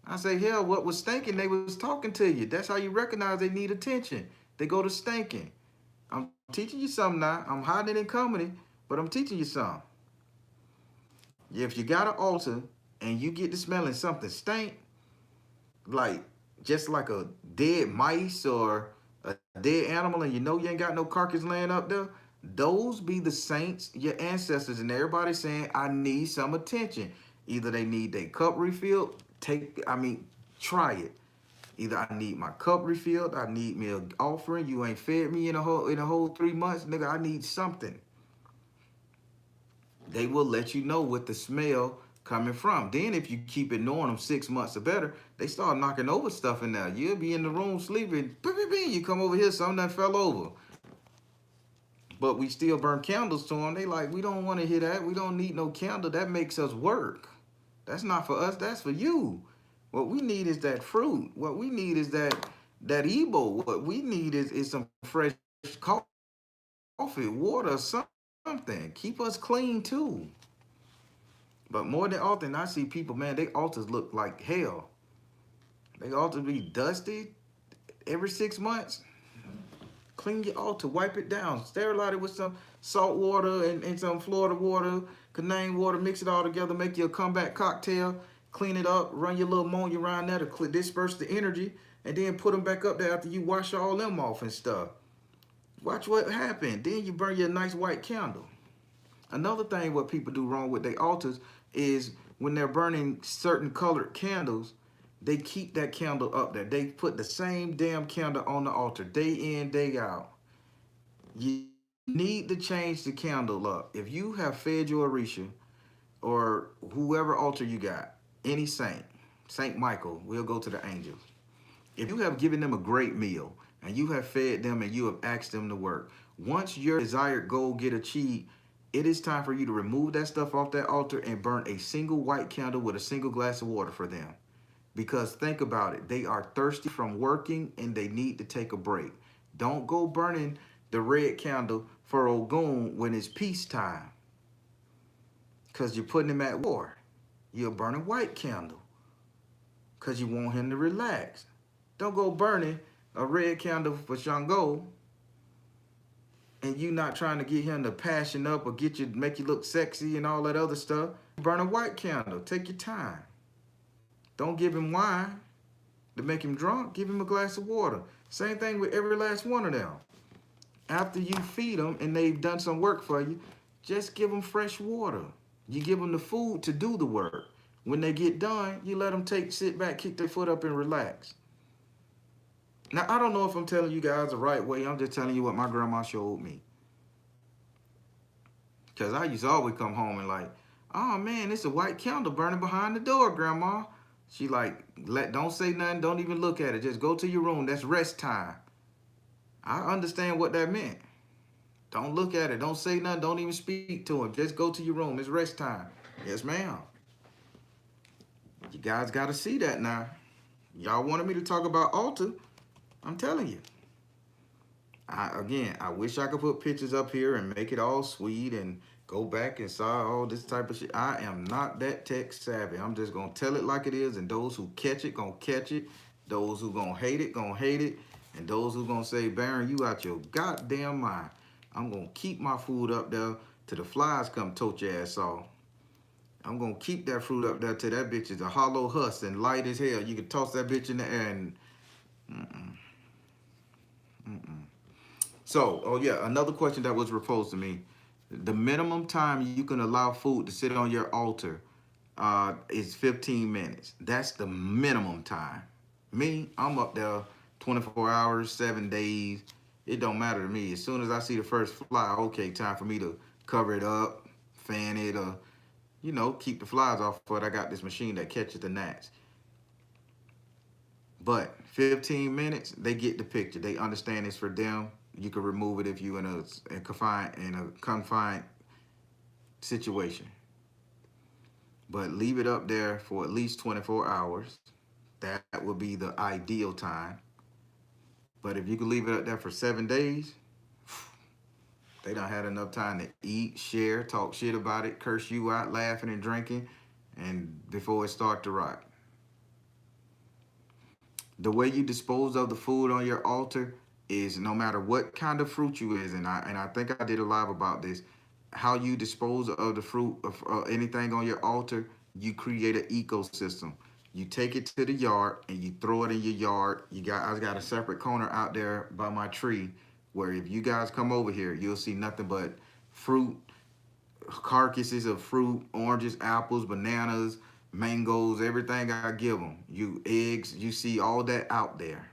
I say, hell, what was stinking? They was talking to you. That's how you recognize they need attention. They go to stinking. I'm teaching you something now. I'm hiding it in comedy, but I'm teaching you something. If you got an altar and you get to smelling something stink, like just like a dead mice or a dead animal, and you know you ain't got no carcass laying up there, those be the saints, your ancestors, and everybody saying, I need some attention. Either they need their cup refilled, try it. Either I need my cup refilled, I need me an offering. You ain't fed me in a whole 3 months, nigga. I need something. They will let you know with the smell, coming from. Then if you keep ignoring them 6 months or better, they start knocking over stuff in there. You'll be in the room sleeping, you come over here, something that fell over. But we still burn candles to them. They like, we don't want to hear that. We don't need no candle. That makes us work. That's not for us. That's for you. What we need is that fruit. What we need is that Ebo. What we need is some fresh coffee, water, something. Keep us clean too. But more than often, I see people, man, they altars look like hell. They altars be dusty every 6 months. Clean your altar, wipe it down, sterilize it with some salt water and some Florida water, Canaan water, mix it all together, make you a comeback cocktail, clean it up, run your little ammonia around there to disperse the energy, and then put them back up there after you wash all them off and stuff. Watch what happened. Then you burn your nice white candle. Another thing what people do wrong with their altars is when they're burning certain colored candles, they keep that candle up there. They put the same damn candle on the altar day in, day out. You need to change the candle up. If you have fed your Orisha or whoever altar you got, any saint, Saint Michael, we'll go to the angels. If you have given them a great meal and you have fed them and you have asked them to work, once your desired goal get achieved, it is time for you to remove that stuff off that altar and burn a single white candle with a single glass of water for them. Because think about it, they are thirsty from working and they need to take a break. Don't go burning the red candle for Ogun when it's peacetime. Because you're putting him at war. You'll burn a white candle because you want him to relax. Don't go burning a red candle for Shango and you not trying to get him to passion up or make you look sexy and all that other stuff. Burn a white candle. Take your time. Don't give him wine to make him drunk. Give him a glass of water. Same thing with every last one of them. After you feed them and they've done some work for you, just give them fresh water. You give them the food to do the work. When they get done, you let them sit back, kick their foot up and relax. Now, I don't know if I'm telling you guys the right way. I'm just telling you what my grandma showed me. Because I used to always come home and like, oh man, it's a white candle burning behind the door, Grandma. She like, don't say nothing, don't even look at it. Just go to your room. That's rest time. I understand what that meant. Don't look at it. Don't say nothing. Don't even speak to him. Just go to your room. It's rest time. Yes, ma'am. You guys got to see that now. Y'all wanted me to talk about altar. I'm telling you. I wish I could put pictures up here and make it all sweet and go back and saw all this type of shit. I am not that tech savvy. I'm just going to tell it like it is, and those who catch it, going to catch it. Those who going to hate it. And those who going to say, Baron, you out your goddamn mind. I'm going to keep my food up there till the flies come tote your ass off. I'm going to keep that fruit up there till that bitch is a hollow husk and light as hell. You can toss that bitch in the air and... So, oh yeah, another question that was proposed to me. The minimum time you can allow food to sit on your altar is 15 minutes. That's the minimum time. Me, I'm up there 24 hours, 7 days. It don't matter to me. As soon as I see the first fly, okay, time for me to cover it up, fan it, or, you know, keep the flies off of it. I got this machine that catches the gnats. But 15 minutes, they get the picture. They understand it's for them. You can remove it if you're in a confined situation. But leave it up there for at least 24 hours. That would be the ideal time. But if you can leave it up there for 7 days, they done had enough time to eat, share, talk shit about it, curse you out, laughing and drinking, and before it starts to rot. The way you dispose of the food on your altar is no matter what kind of fruit you is, and I think I did a live about this, how you dispose of the fruit of anything on your altar, you create an ecosystem. You take it to the yard and you throw it in your yard. I got a separate corner out there by my tree where if you guys come over here, you'll see nothing but fruit, carcasses of fruit, oranges, apples, bananas, mangoes, everything I give them. Eggs, you see all that out there.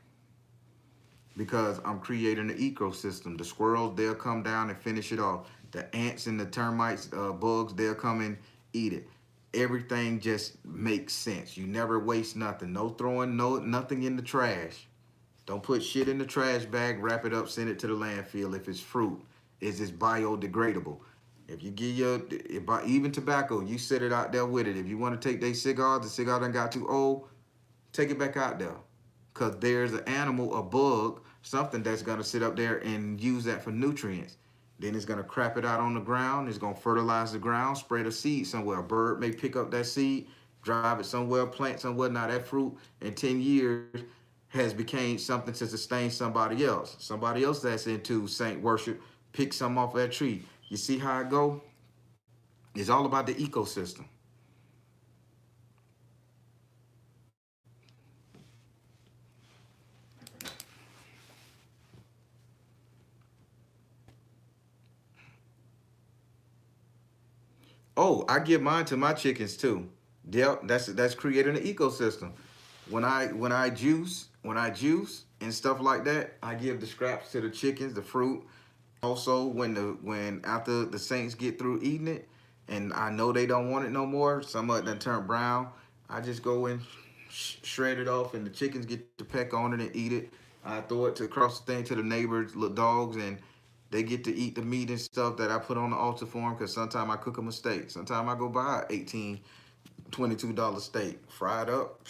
Because I'm creating an ecosystem. The squirrels, they'll come down and finish it off. The ants and the termites, bugs, they'll come and eat it. everything just makes sense. You never waste nothing. No throwing nothing in the trash. Don't put shit in the trash bag, wrap it up, send it to the landfill. If it's fruit, is it's biodegradable. If you give even tobacco, you set it out there with it. If you want to take their cigar, the cigar done got too old, take it back out there. Because there's an animal, a bug, something that's going to sit up there and use that for nutrients. Then it's going to crap it out on the ground. It's going to fertilize the ground, spread a seed somewhere. A bird may pick up that seed, drive it somewhere, plant somewhere. Now that fruit in 10 years has became something to sustain somebody else. Somebody else that's into saint worship, pick some off that tree. You see how it go? It's all about the ecosystem. Oh, I give mine to my chickens too. Yep, that's creating an ecosystem. When I juice and stuff like that, I give the scraps to the chickens, the fruit. Also, when after the saints get through eating it, and I know they don't want it no more, some of it done turn brown. I just go and shred it off, and the chickens get to peck on it and eat it. I throw it to across the thing to the neighbors, little dogs, and they get to eat the meat and stuff that I put on the altar for them. Because sometimes I cook them a steak. Sometimes I go buy a 18, $22 steak, fried up.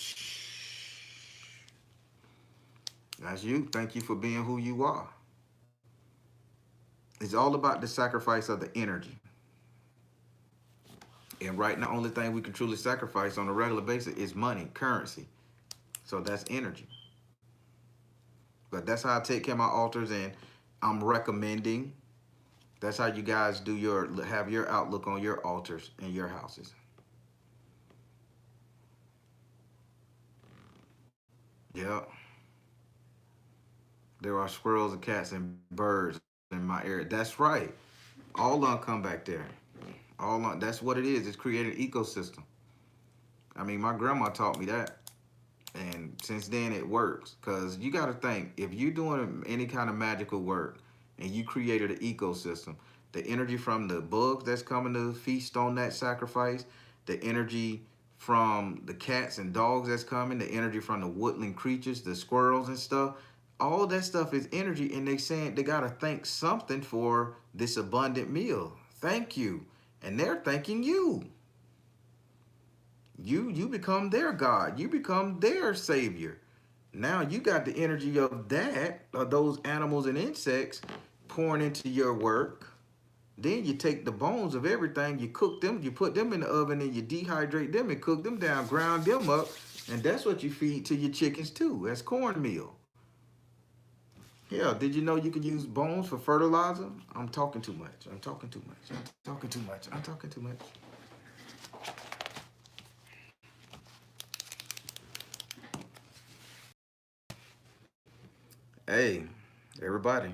That's you. Thank you for being who you are. It's all about the sacrifice of the energy. And right now, the only thing we can truly sacrifice on a regular basis is money, currency. So that's energy. But that's how I take care of my altars, and I'm recommending that's how you guys do have your outlook on your altars in your houses. Yeah. There are squirrels and cats and birds in my area. That's right. All of them come back there. That's what it is. It's creating an ecosystem. I mean, my grandma taught me that. And since then it works. Because you got to think, if you're doing any kind of magical work and you created an ecosystem, the energy from the bugs that's coming to feast on that sacrifice, the energy from the cats and dogs that's coming, the energy from the woodland creatures, the squirrels and stuff, all that stuff is energy. And they saying they got to thank something for this abundant meal. Thank you. And they're thanking you. You become their God. You become their savior. Now you got the energy of those animals and insects pouring into your work. Then you take the bones of everything, you cook them, you put them in the oven, and you dehydrate them and cook them down, ground them up, and that's what you feed to your chickens too. That's cornmeal. Yeah, did you know you can use bones for fertilizer? I'm talking too much. I'm talking too much. I'm talking too much. I'm talking too much. Hey, everybody.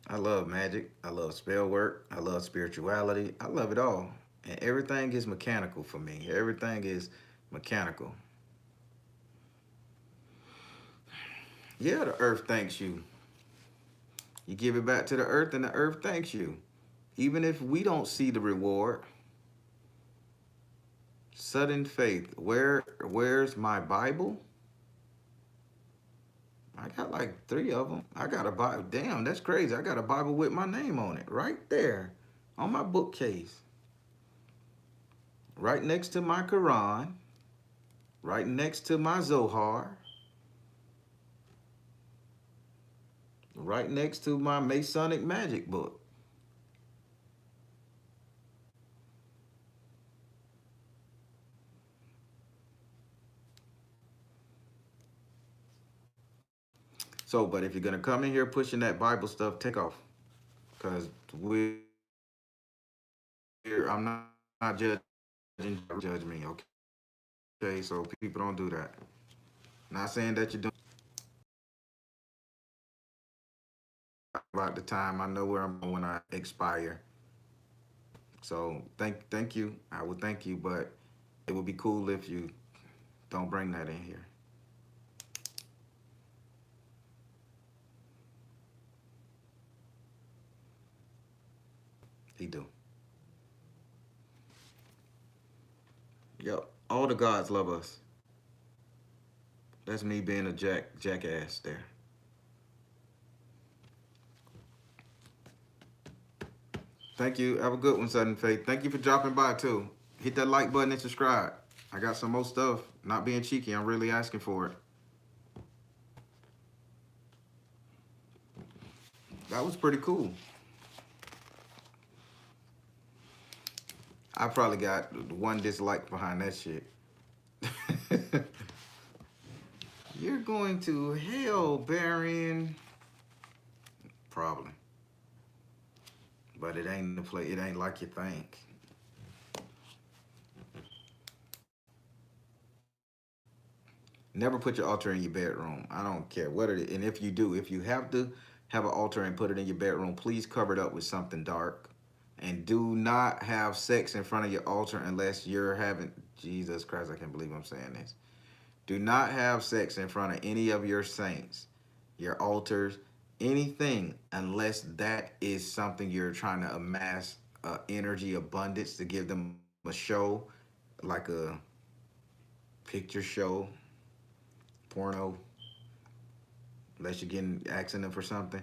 I love magic. I love spell work. I love spirituality. I love it all. And everything is mechanical for me. Everything is mechanical. Yeah, the earth thanks you. You give it back to the earth, and the earth thanks you. Even if we don't see the reward. Sudden faith. Where's my Bible? I got like 3 of them. I got a Bible. Damn, that's crazy. I got a Bible with my name on it right there on my bookcase. Right next to my Quran. Right next to my Zohar. Right next to my Masonic magic book. So, but if you're going to come in here pushing that Bible stuff, take off. Because I'm not judging, judge me, okay? Okay, so people don't do that. Not saying that you're doing about the time. I know where I'm going when I expire. So thank you. I would thank you, but it would be cool if you don't bring that in here. He do. Yep. All the gods love us. That's me being a jackass there. Thank you. Have a good one, Sudden Faith. Thank you for dropping by too. Hit that like button and subscribe. I got some more stuff. Not being cheeky, I'm really asking for it. That was pretty cool. I probably got one dislike behind that shit. You're going to hell, Baron. Probably. But it ain't the play. It ain't like you think. Never put your altar in your bedroom. I don't care what it is. And if you do, if you have to have an altar and put it in your bedroom, please cover it up with something dark. And do not have sex in front of your altar unless you're having, Jesus Christ, I can't believe I'm saying this. Do not have sex in front of any of your saints, your altars, anything, unless that is something you're trying to amass energy abundance to give them a show, like a picture show, porno, unless you're getting asking them for something,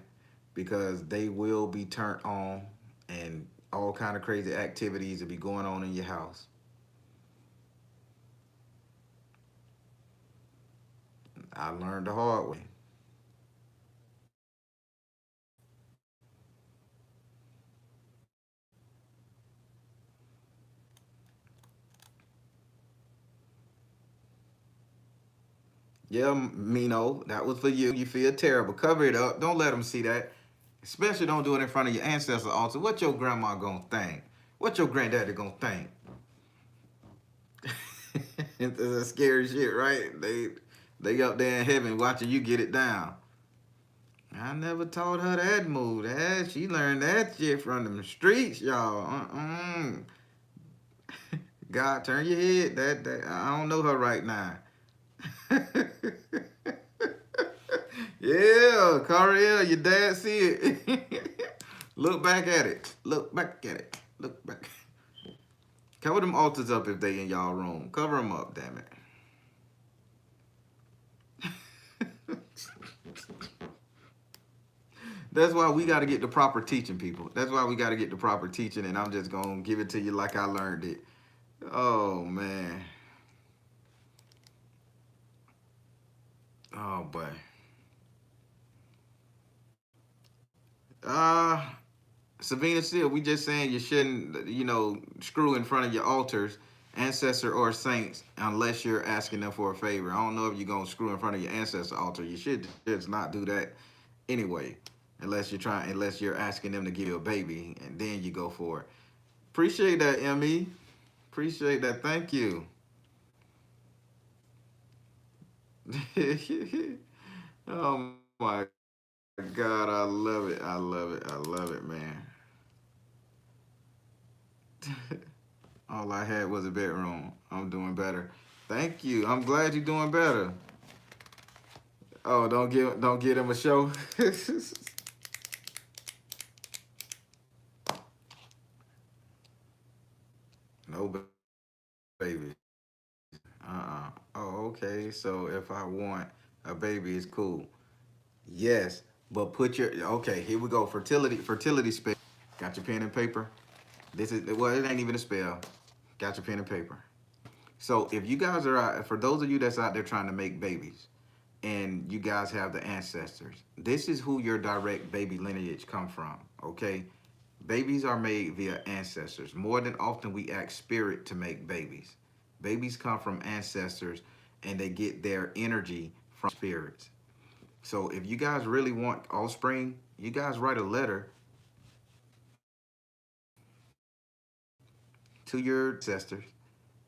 because they will be turned on and all kind of crazy activities will be going on in your house. I learned the hard way. Yeah, Mino, that was for you. You feel terrible. Cover it up. Don't let them see that. Especially don't do it in front of your ancestor altar. What your grandma gonna think? What your granddaddy gonna think? It's scary shit, right? They up there in heaven watching you get it down. I never taught her that move. That she learned that shit from them streets, y'all. God, turn your head. That I don't know her right now. Yeah, Cariel, your dad see it. Look back at it. Look back at it. Look back. Cover them altars up if they in y'all room. Cover them up, damn it. That's why we got to get the proper teaching, people. That's why we got to get the proper teaching, and I'm just going to give it to you like I learned it. Oh, man. Oh, boy. Uh, Savina Seal, we just saying you shouldn't, screw in front of your altars, ancestor or saints, unless you're asking them for a favor. I don't know if you're going to screw in front of your ancestor altar. You should just not do that anyway, unless you're asking them to give you a baby, and then you go for it. Appreciate that, Me. Appreciate that. Thank you. Oh my God, I love it. I love it. I love it, man. All I had was a bedroom. I'm doing better. Thank you. I'm glad you're doing better. Oh, don't give him a show. No baby. Oh, okay. So if I want a baby, it's cool. Yes, but put your okay. Here we go. Fertility spell. Got your pen and paper. This is well. It ain't even a spell. Got your pen and paper. So if you guys are out, for those of you that's out there trying to make babies, and you guys have the ancestors, this is who your direct baby lineage come from. Okay, babies are made via ancestors. More than often, we ask spirit to make babies. Babies come from ancestors, and they get their energy from spirits. So if you guys really want offspring, you guys write a letter to your ancestors,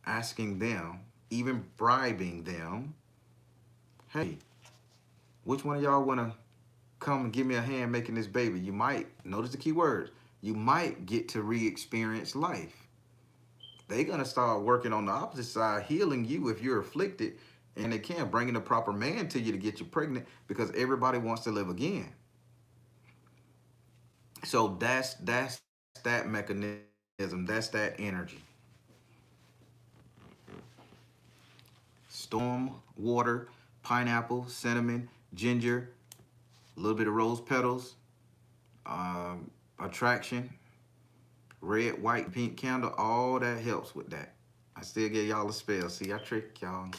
asking them, even bribing them, hey, which one of y'all want to come and give me a hand making this baby? You might, notice the key words, you might get to re-experience life. They're going to start working on the opposite side, healing you if you're afflicted, and they can, bringing the proper man to you to get you pregnant because everybody wants to live again. So that's that mechanism. That's that energy. storm water, pineapple, cinnamon, ginger, a little bit of rose petals, attraction, red, white, pink candle. All that helps with that. I still get y'all a spell. See, I trick y'all.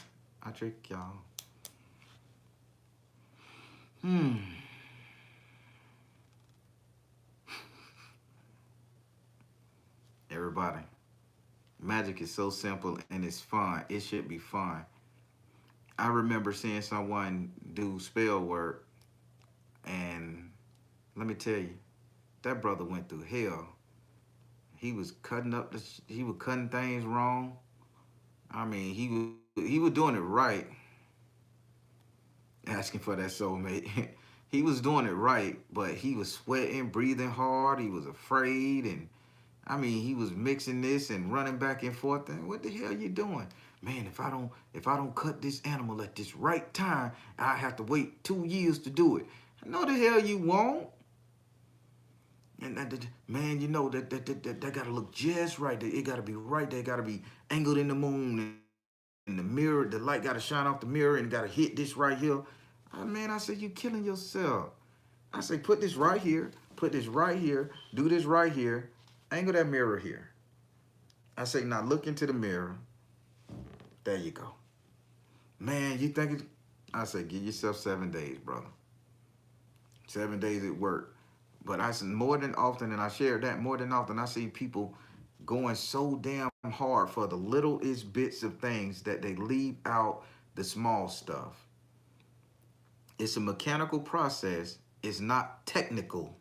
I trick y'all. Everybody, magic is so simple and it's fun. It should be fun. I remember seeing someone do spell work, and let me tell you, that brother went through hell. He was cutting up he was cutting things wrong. I mean, he was doing it right, asking for that soulmate. He was doing it right, but he was sweating, breathing hard. He was afraid, and I mean, he was mixing this and running back and forth. And what the hell you doing, man? If I don't cut this animal at this right time, I have to wait 2 years to do it. No, the hell you won't. And man, you know that gotta look just right. It gotta be right. They gotta be angled in the moon, and the mirror. The light gotta shine off the mirror, and gotta hit this right here. Man, I said you killing yourself. I say put this right here. Put this right here. Do this right here. Angle that mirror here. I say now look into the mirror. There you go. Man, you think it? I say give yourself 7 days, brother. 7 days at work. But I said more than often, and I shared that more than often, I see people going so damn hard for the littlest bits of things that they leave out the small stuff. It's a mechanical process. It's not technical.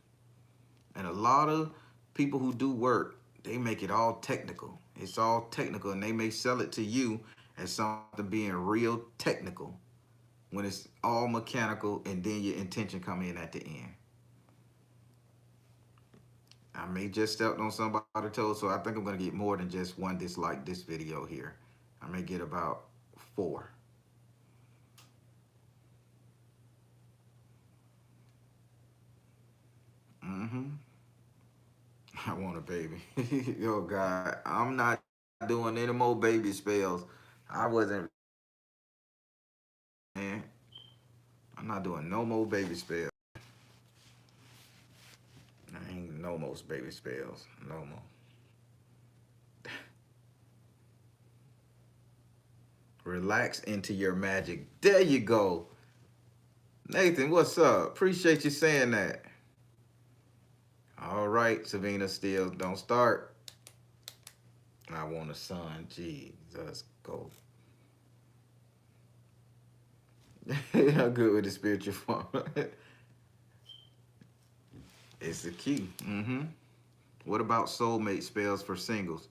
And a lot of people who do work, they make it all technical. It's all technical, and they may sell it to you as something being real technical when it's all mechanical, and then your intention come in at the end. I may just stepped on somebody's toes, so I think I'm gonna get more than just one dislike this video here. I may get about 4. I want a baby. Yo, God, I'm not doing any more baby spells. I wasn't, man. I'm not doing no more baby spells. I ain't no more baby spells. No more. Relax into your magic. There you go. Nathan, what's up? Appreciate you saying that. All right, Savina, still don't start. I want a son. Jesus, go. I'm good with the spiritual form. It's the key. What about soulmate spells for singles?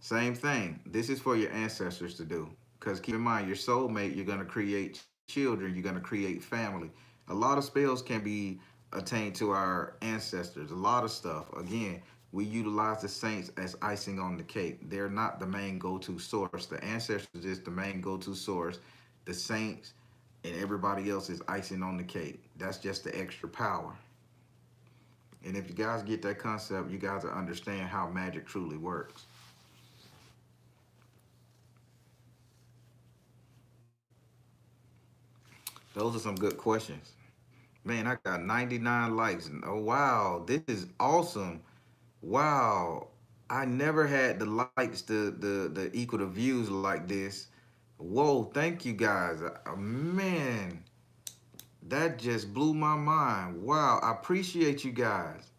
Same thing. This is for your ancestors to do. Because keep in mind, your soulmate, you're going to create children, you're going to create family. A lot of spells can be attained to our ancestors. A lot of stuff. Again, we utilize the saints as icing on the cake. They're not the main go-to source. The ancestors is the main go-to source. The saints and everybody else is icing on the cake. That's just the extra power. And if you guys get that concept, you guys will understand how magic truly works. Those are some good questions. Man, I got 99 likes. Oh, wow. This is awesome. Wow. I never had the likes the equal to views like this. Whoa, thank you guys. Man, that just blew my mind. Wow, I appreciate you guys.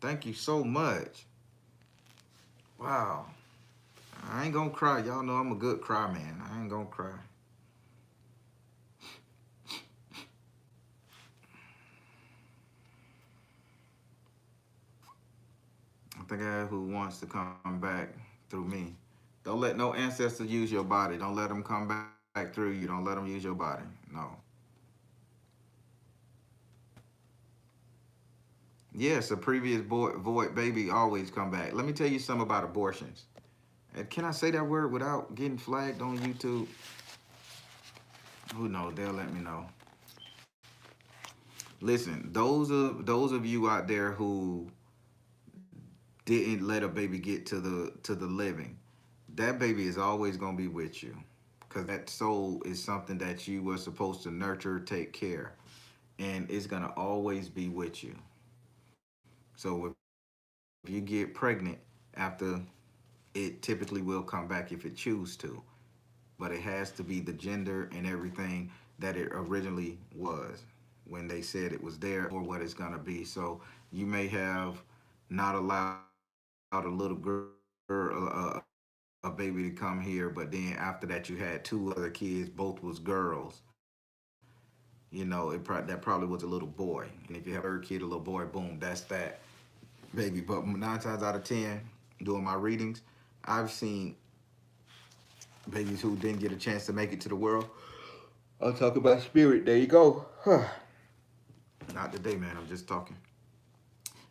Thank you so much. Wow. I ain't gonna cry. Y'all know I'm a good cry man. I ain't gonna cry. I think I who wants to come back through me. Don't let no ancestor use your body. Don't let them come back through you. Don't let them use your body. No. Yes, a previous void baby always come back. Let me tell you something about abortions. And can I say that word without getting flagged on YouTube? Who knows? They'll let me know. Listen, those of you out there who didn't let a baby get to the living, that baby is always gonna be with you. because that soul is something that you were supposed to nurture, take care, and it's gonna always be with you. So if you get pregnant after, it typically will come back if it choose to, but it has to be the gender and everything that it originally was when they said it was there or what it's gonna be. So you may have not allowed a little girl, a baby to come here, but then after that you had two other kids, both was girls. You know, that probably was a little boy. And if you have a third kid, a little boy, boom, that's that baby. But 9 times out of 10, doing my readings, I've seen babies who didn't get a chance to make it to the world. I'll talk about spirit. There you go. Not today, man. I'm just talking.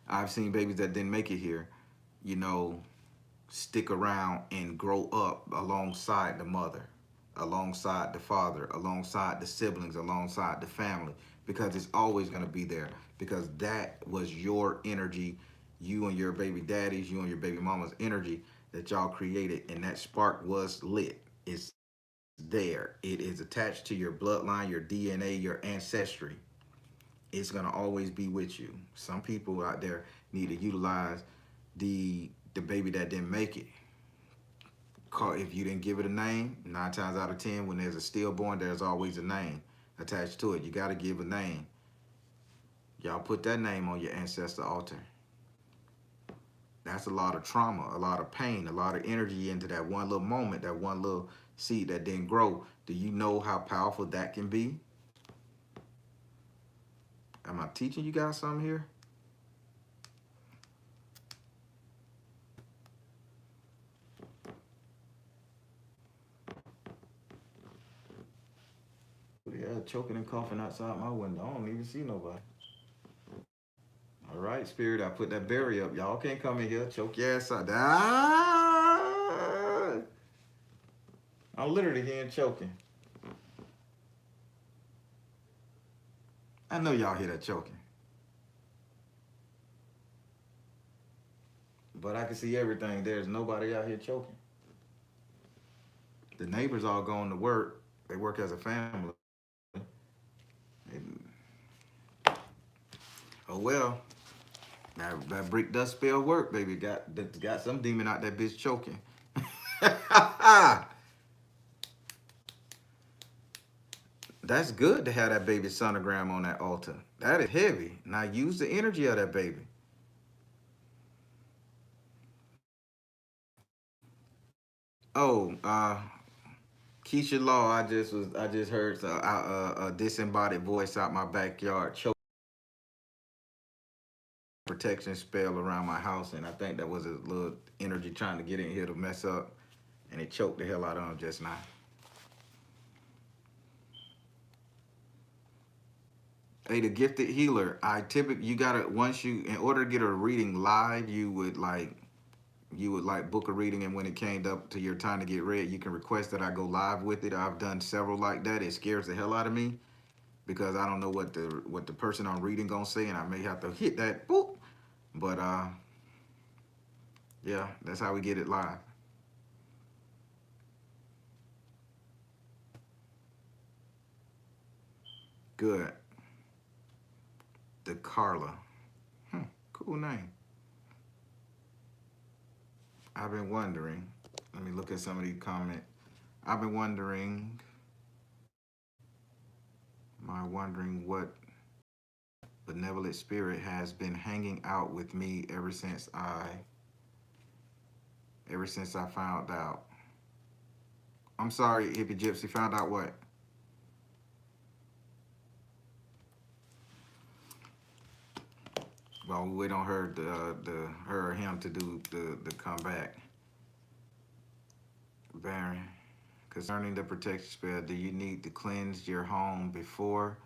I've seen babies that didn't make it here, you know, stick around and grow up alongside the mother, alongside the father, alongside the siblings, alongside the family, because it's always going to be there, because that was your energy, you and your baby daddies, you and your baby mama's energy that y'all created, and that spark was lit. It's there. It is attached to your bloodline, your DNA, your ancestry. It's gonna always be with you. Some people out there need to utilize the baby that didn't make it. If you didn't give it a name, 9 times out of 10, when there's a stillborn, there's always a name attached to it. You got to give a name. Y'all put that name on your ancestor altar. That's a lot of trauma, a lot of pain, a lot of energy into that one little moment, that one little seed that didn't grow. Do you know how powerful that can be? Am I teaching you guys something here? Yeah, choking and coughing outside my window. I don't even see nobody. All right, spirit, I put that barrier up. Y'all can't come in here. Choke your ass out. Ah! I'm literally hearing choking. I know y'all hear that choking. But I can see everything. There's nobody out here choking. The neighbors all going to work. They work as a family. And, oh well, that brick dust spell work, baby. Got some demon out that bitch choking. That's good to have that baby sonogram on that altar. That is heavy. Now use the energy of that baby. Oh, Keisha Law, I just heard a disembodied voice out my backyard choke protection spell around my house, and I think that was a little energy trying to get in here to mess up, and it choked the hell out of him just now. Hey, the gifted healer. I typically you gotta once you in order to get a reading live, you would like book a reading, and when it came up to your time to get read, you can request that I go live with it. I've done several like that. It scares the hell out of me because I don't know what the person I'm reading gonna say, and I may have to hit that boop. But yeah, that's how we get it live. Good. The Carla. Cool name. I've been wondering. Let me look at some of these comments. I've been wondering. My wondering what benevolent spirit has been hanging out with me ever since I found out. I'm sorry, hippie gypsy. Found out what? Well, we wait on her, her or him to do the comeback. Baron, concerning the protection spell, do you need to cleanse your home before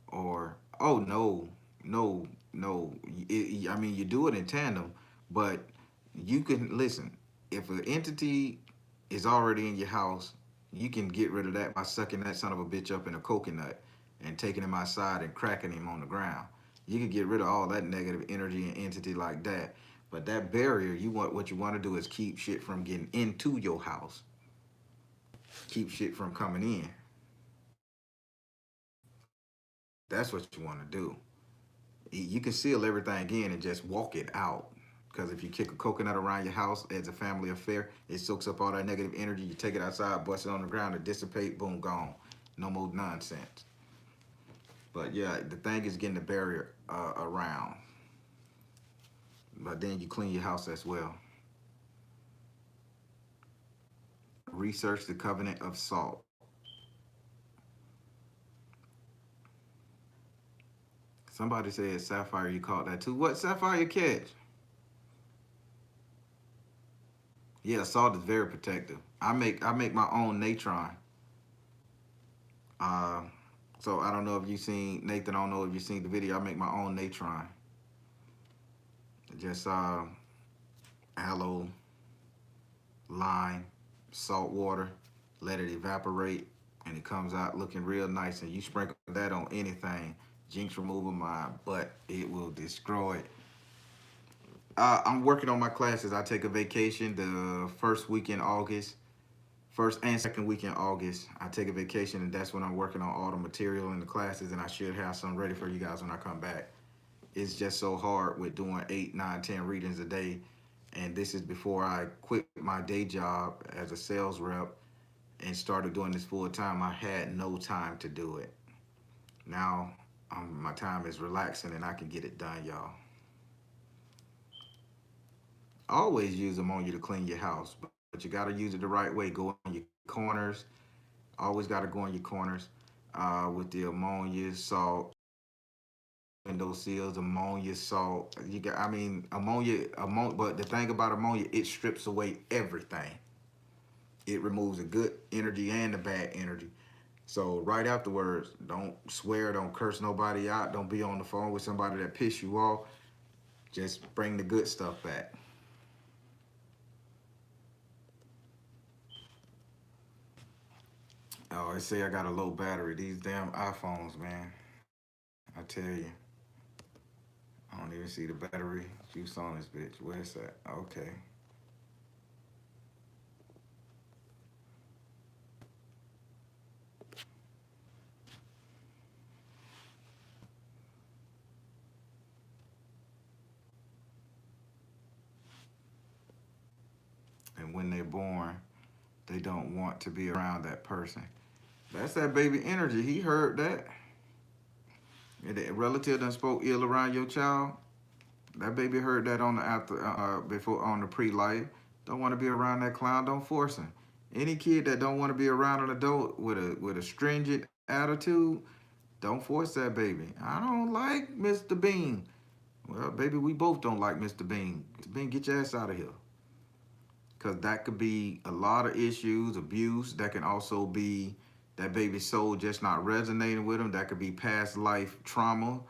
or? Oh no, no, no. I mean, you do it in tandem, but you can listen. If an entity is already in your house, you can get rid of that by sucking that son of a bitch up in a coconut and taking him outside and cracking him on the ground. You can get rid of all that negative energy and entity like that. But that barrier, you want what you want to do is keep shit from getting into your house. keep shit from coming in. That's what you want to do. You can seal everything in and just walk it out. Because if you kick a coconut around your house as a family affair, it soaks up all that negative energy. You take it outside, bust it on the ground, it dissipate, boom, gone. No more nonsense. But yeah, the thing is getting the barrier around. But then you clean your house as well. Research the covenant of salt. Somebody said sapphire, you caught that too. What sapphire catch? Yeah, salt is very protective. I make my own natron. Uh, so I don't know if you seen Nathan. I don't know if you seen the video. I make my own natron. Just aloe, lime, salt water. Let it evaporate, and it comes out looking real nice. And you sprinkle that on anything. Jinx remover, my butt, it will destroy it. I'm working on my classes. I take a vacation the first week in August. First and second week in August, I take a vacation, and that's when I'm working on all the material in the classes, and I should have some ready for you guys when I come back. It's just so hard with doing 8, 9, 10 readings a day, and this is before I quit my day job as a sales rep and started doing this full time. I had no time to do it. Now my time is relaxing, and I can get it done, y'all. Always use ammonia to clean your house, but you got to use it the right way. Go in your corners. Always got to go in your corners with the ammonia, salt, window seals, ammonia, salt. You got, I mean, ammonia. But the thing about ammonia, it strips away everything. It removes the good energy and the bad energy. So right afterwards, don't swear, don't curse nobody out, don't be on the phone with somebody that piss you off. Just bring the good stuff back. Oh, they say I got a low battery. These damn iPhones, man. I tell you. I don't even see the battery juice on this bitch. Where's that? Okay. And when they're born, they don't want to be around that person. That's that baby energy. He heard that. And the relative done spoke ill around your child. That baby heard that on the after before on the pre-life. Don't want to be around that clown. Don't force him. Any kid that don't want to be around an adult with a stringent attitude, don't force that baby. I don't like Mr. Bean. Well, baby, we both don't like Mr. Bean. Mr. Bean, get your ass out of here. Because that could be a lot of issues, abuse. That can also be that baby's soul just not resonating with them. That could be past life trauma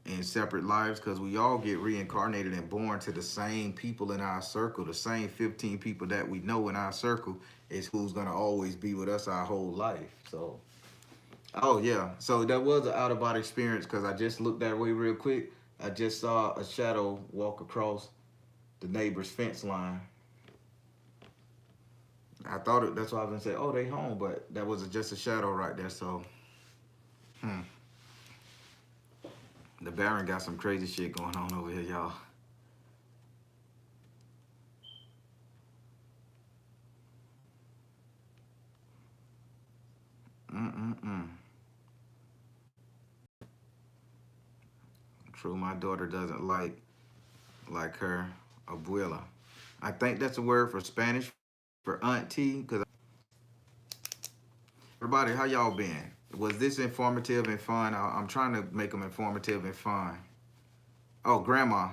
in separate lives, because we all get reincarnated and born to the same people in our circle. The same 15 people that we know in our circle is who's going to always be with us our whole life. So, oh, yeah. So that was an out-of-body experience, because I just looked that way real quick. I just saw a shadow walk across the neighbor's fence line. I thought that's why I was gonna say, oh, they home, but that was just a shadow right there. So, hmm. The Baron got some crazy shit going on over here, y'all. Mm-mm-mm. True, my daughter doesn't like her abuela. I think that's a word for Spanish for auntie. Cause everybody, how y'all been? Was this informative and fun? I'm trying to make them informative and fun. Oh, grandma.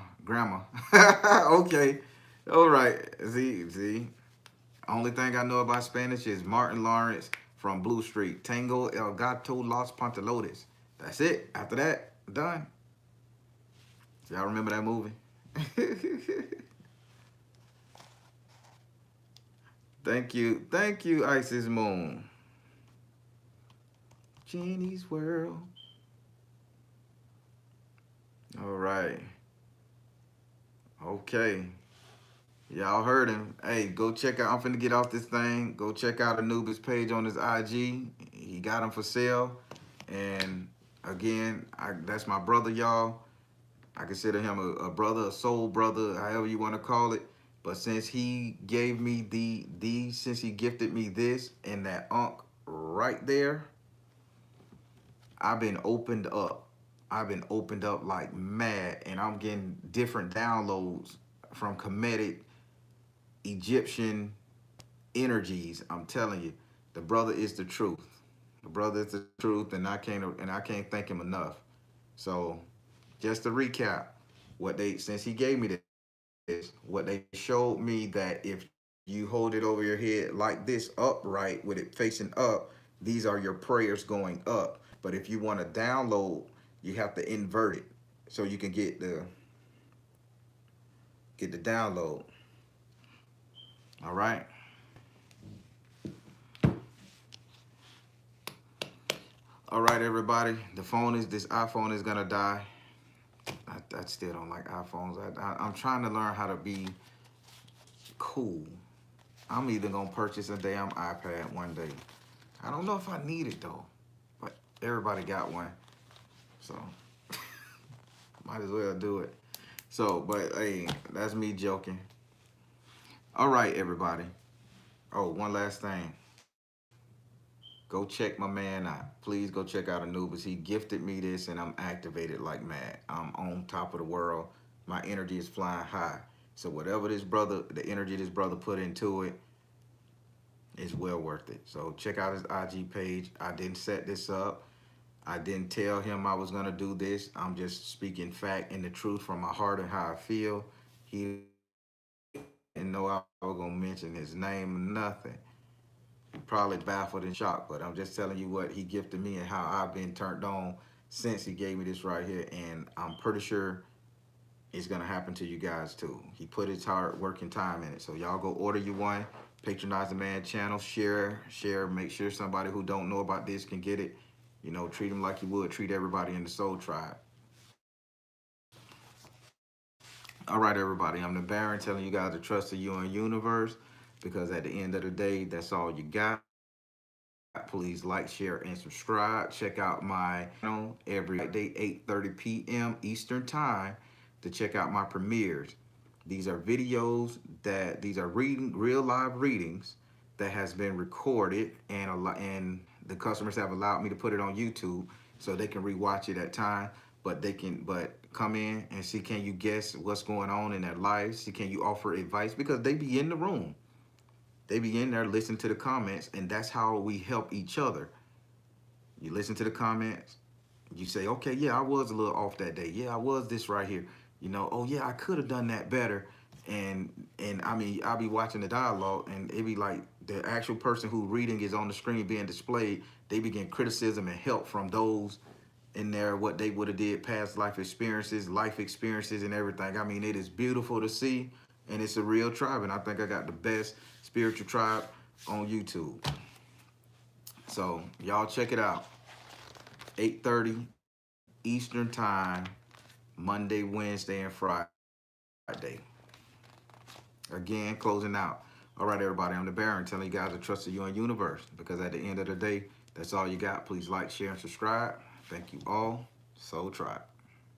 Okay, all right. See. Only thing I know about Spanish is Martin Lawrence from Blue Street. Tango El Gato Los Pantalones. That's it. After that, done. Y'all remember that movie? Thank you, Isis Moon. Genie's World. All right. Okay. Y'all heard him. Hey, go check out. I'm finna get off this thing. Go check out Anubis page on his IG. He got him for sale. And again, that's my brother, y'all. I consider him a brother, a soul brother, however you want to call it. But since he gave me since he gifted me this and that unk right there, I've been opened up. I've been opened up like mad, and I'm getting different downloads from comedic Egyptian energies. I'm telling you, the brother is the truth. The brother is the truth, and I can't thank him enough. So, just to recap, what they since he gave me this, what they showed me that if you hold it over your head like this, upright with it facing up, these are your prayers going up. But if you want to download, you have to invert it so you can get the download. All right. All right, everybody. This iPhone is gonna die. I still don't like iPhones. I'm trying to learn how to be cool. I'm either gonna purchase a damn iPad one day. I don't know if I need it though, but everybody got one, so might as well do it. So, but hey, that's me joking. All right, everybody. Oh, one last thing. Go check my man out. Please go check out Anubis. He gifted me this, and I'm activated like mad. I'm on top of the world. My energy is flying high. So whatever the energy this brother put into it, is well worth it. So check out his IG page. I didn't set this up. I didn't tell him I was gonna do this. I'm just speaking fact and the truth from my heart and how I feel. He didn't know I was gonna mention his name or nothing. He probably baffled and shocked, but I'm just telling you what he gifted me and how I've been turned on since he gave me this right here. And I'm pretty sure it's gonna happen to you guys too. He put his hard working time in it. So y'all go order you one. Patronize the man channel. Share. Make sure somebody who don't know about this can get it. You know, treat them like you would treat everybody in the Soul Tribe. All right, everybody. I'm the Baron telling you guys to trust in your universe because at the end of the day, that's all you got. Please like, share, and subscribe. Check out my channel every day, 8:30 p.m. Eastern Time to check out my premieres. These are videos these are real live readings that has been recorded and the customers have allowed me to put it on YouTube so they can rewatch it at time. But come in and see, can you guess what's going on in their lives? See, can you offer advice? Because they be in the room. They be in there listening to the comments, and that's how we help each other. You listen to the comments, you say, okay, yeah, I was a little off that day. Yeah, I was this right here. You know, oh yeah, I could have done that better. And I mean, I'll be watching the dialogue, and it be like the actual person who reading is on the screen being displayed. They begin criticism and help from those in there, what they would have did, past life experiences, and everything. I mean, it is beautiful to see, and it's a real tribe. And I think I got the best spiritual tribe on YouTube. So y'all check it out. 8:30 Eastern Time, Monday, Wednesday, and Friday. Again, closing out. All right, everybody, I'm the Baron telling you guys to trust in your universe because at the end of the day, that's all you got. Please like, share, and subscribe. Thank you all. Soul Tribe.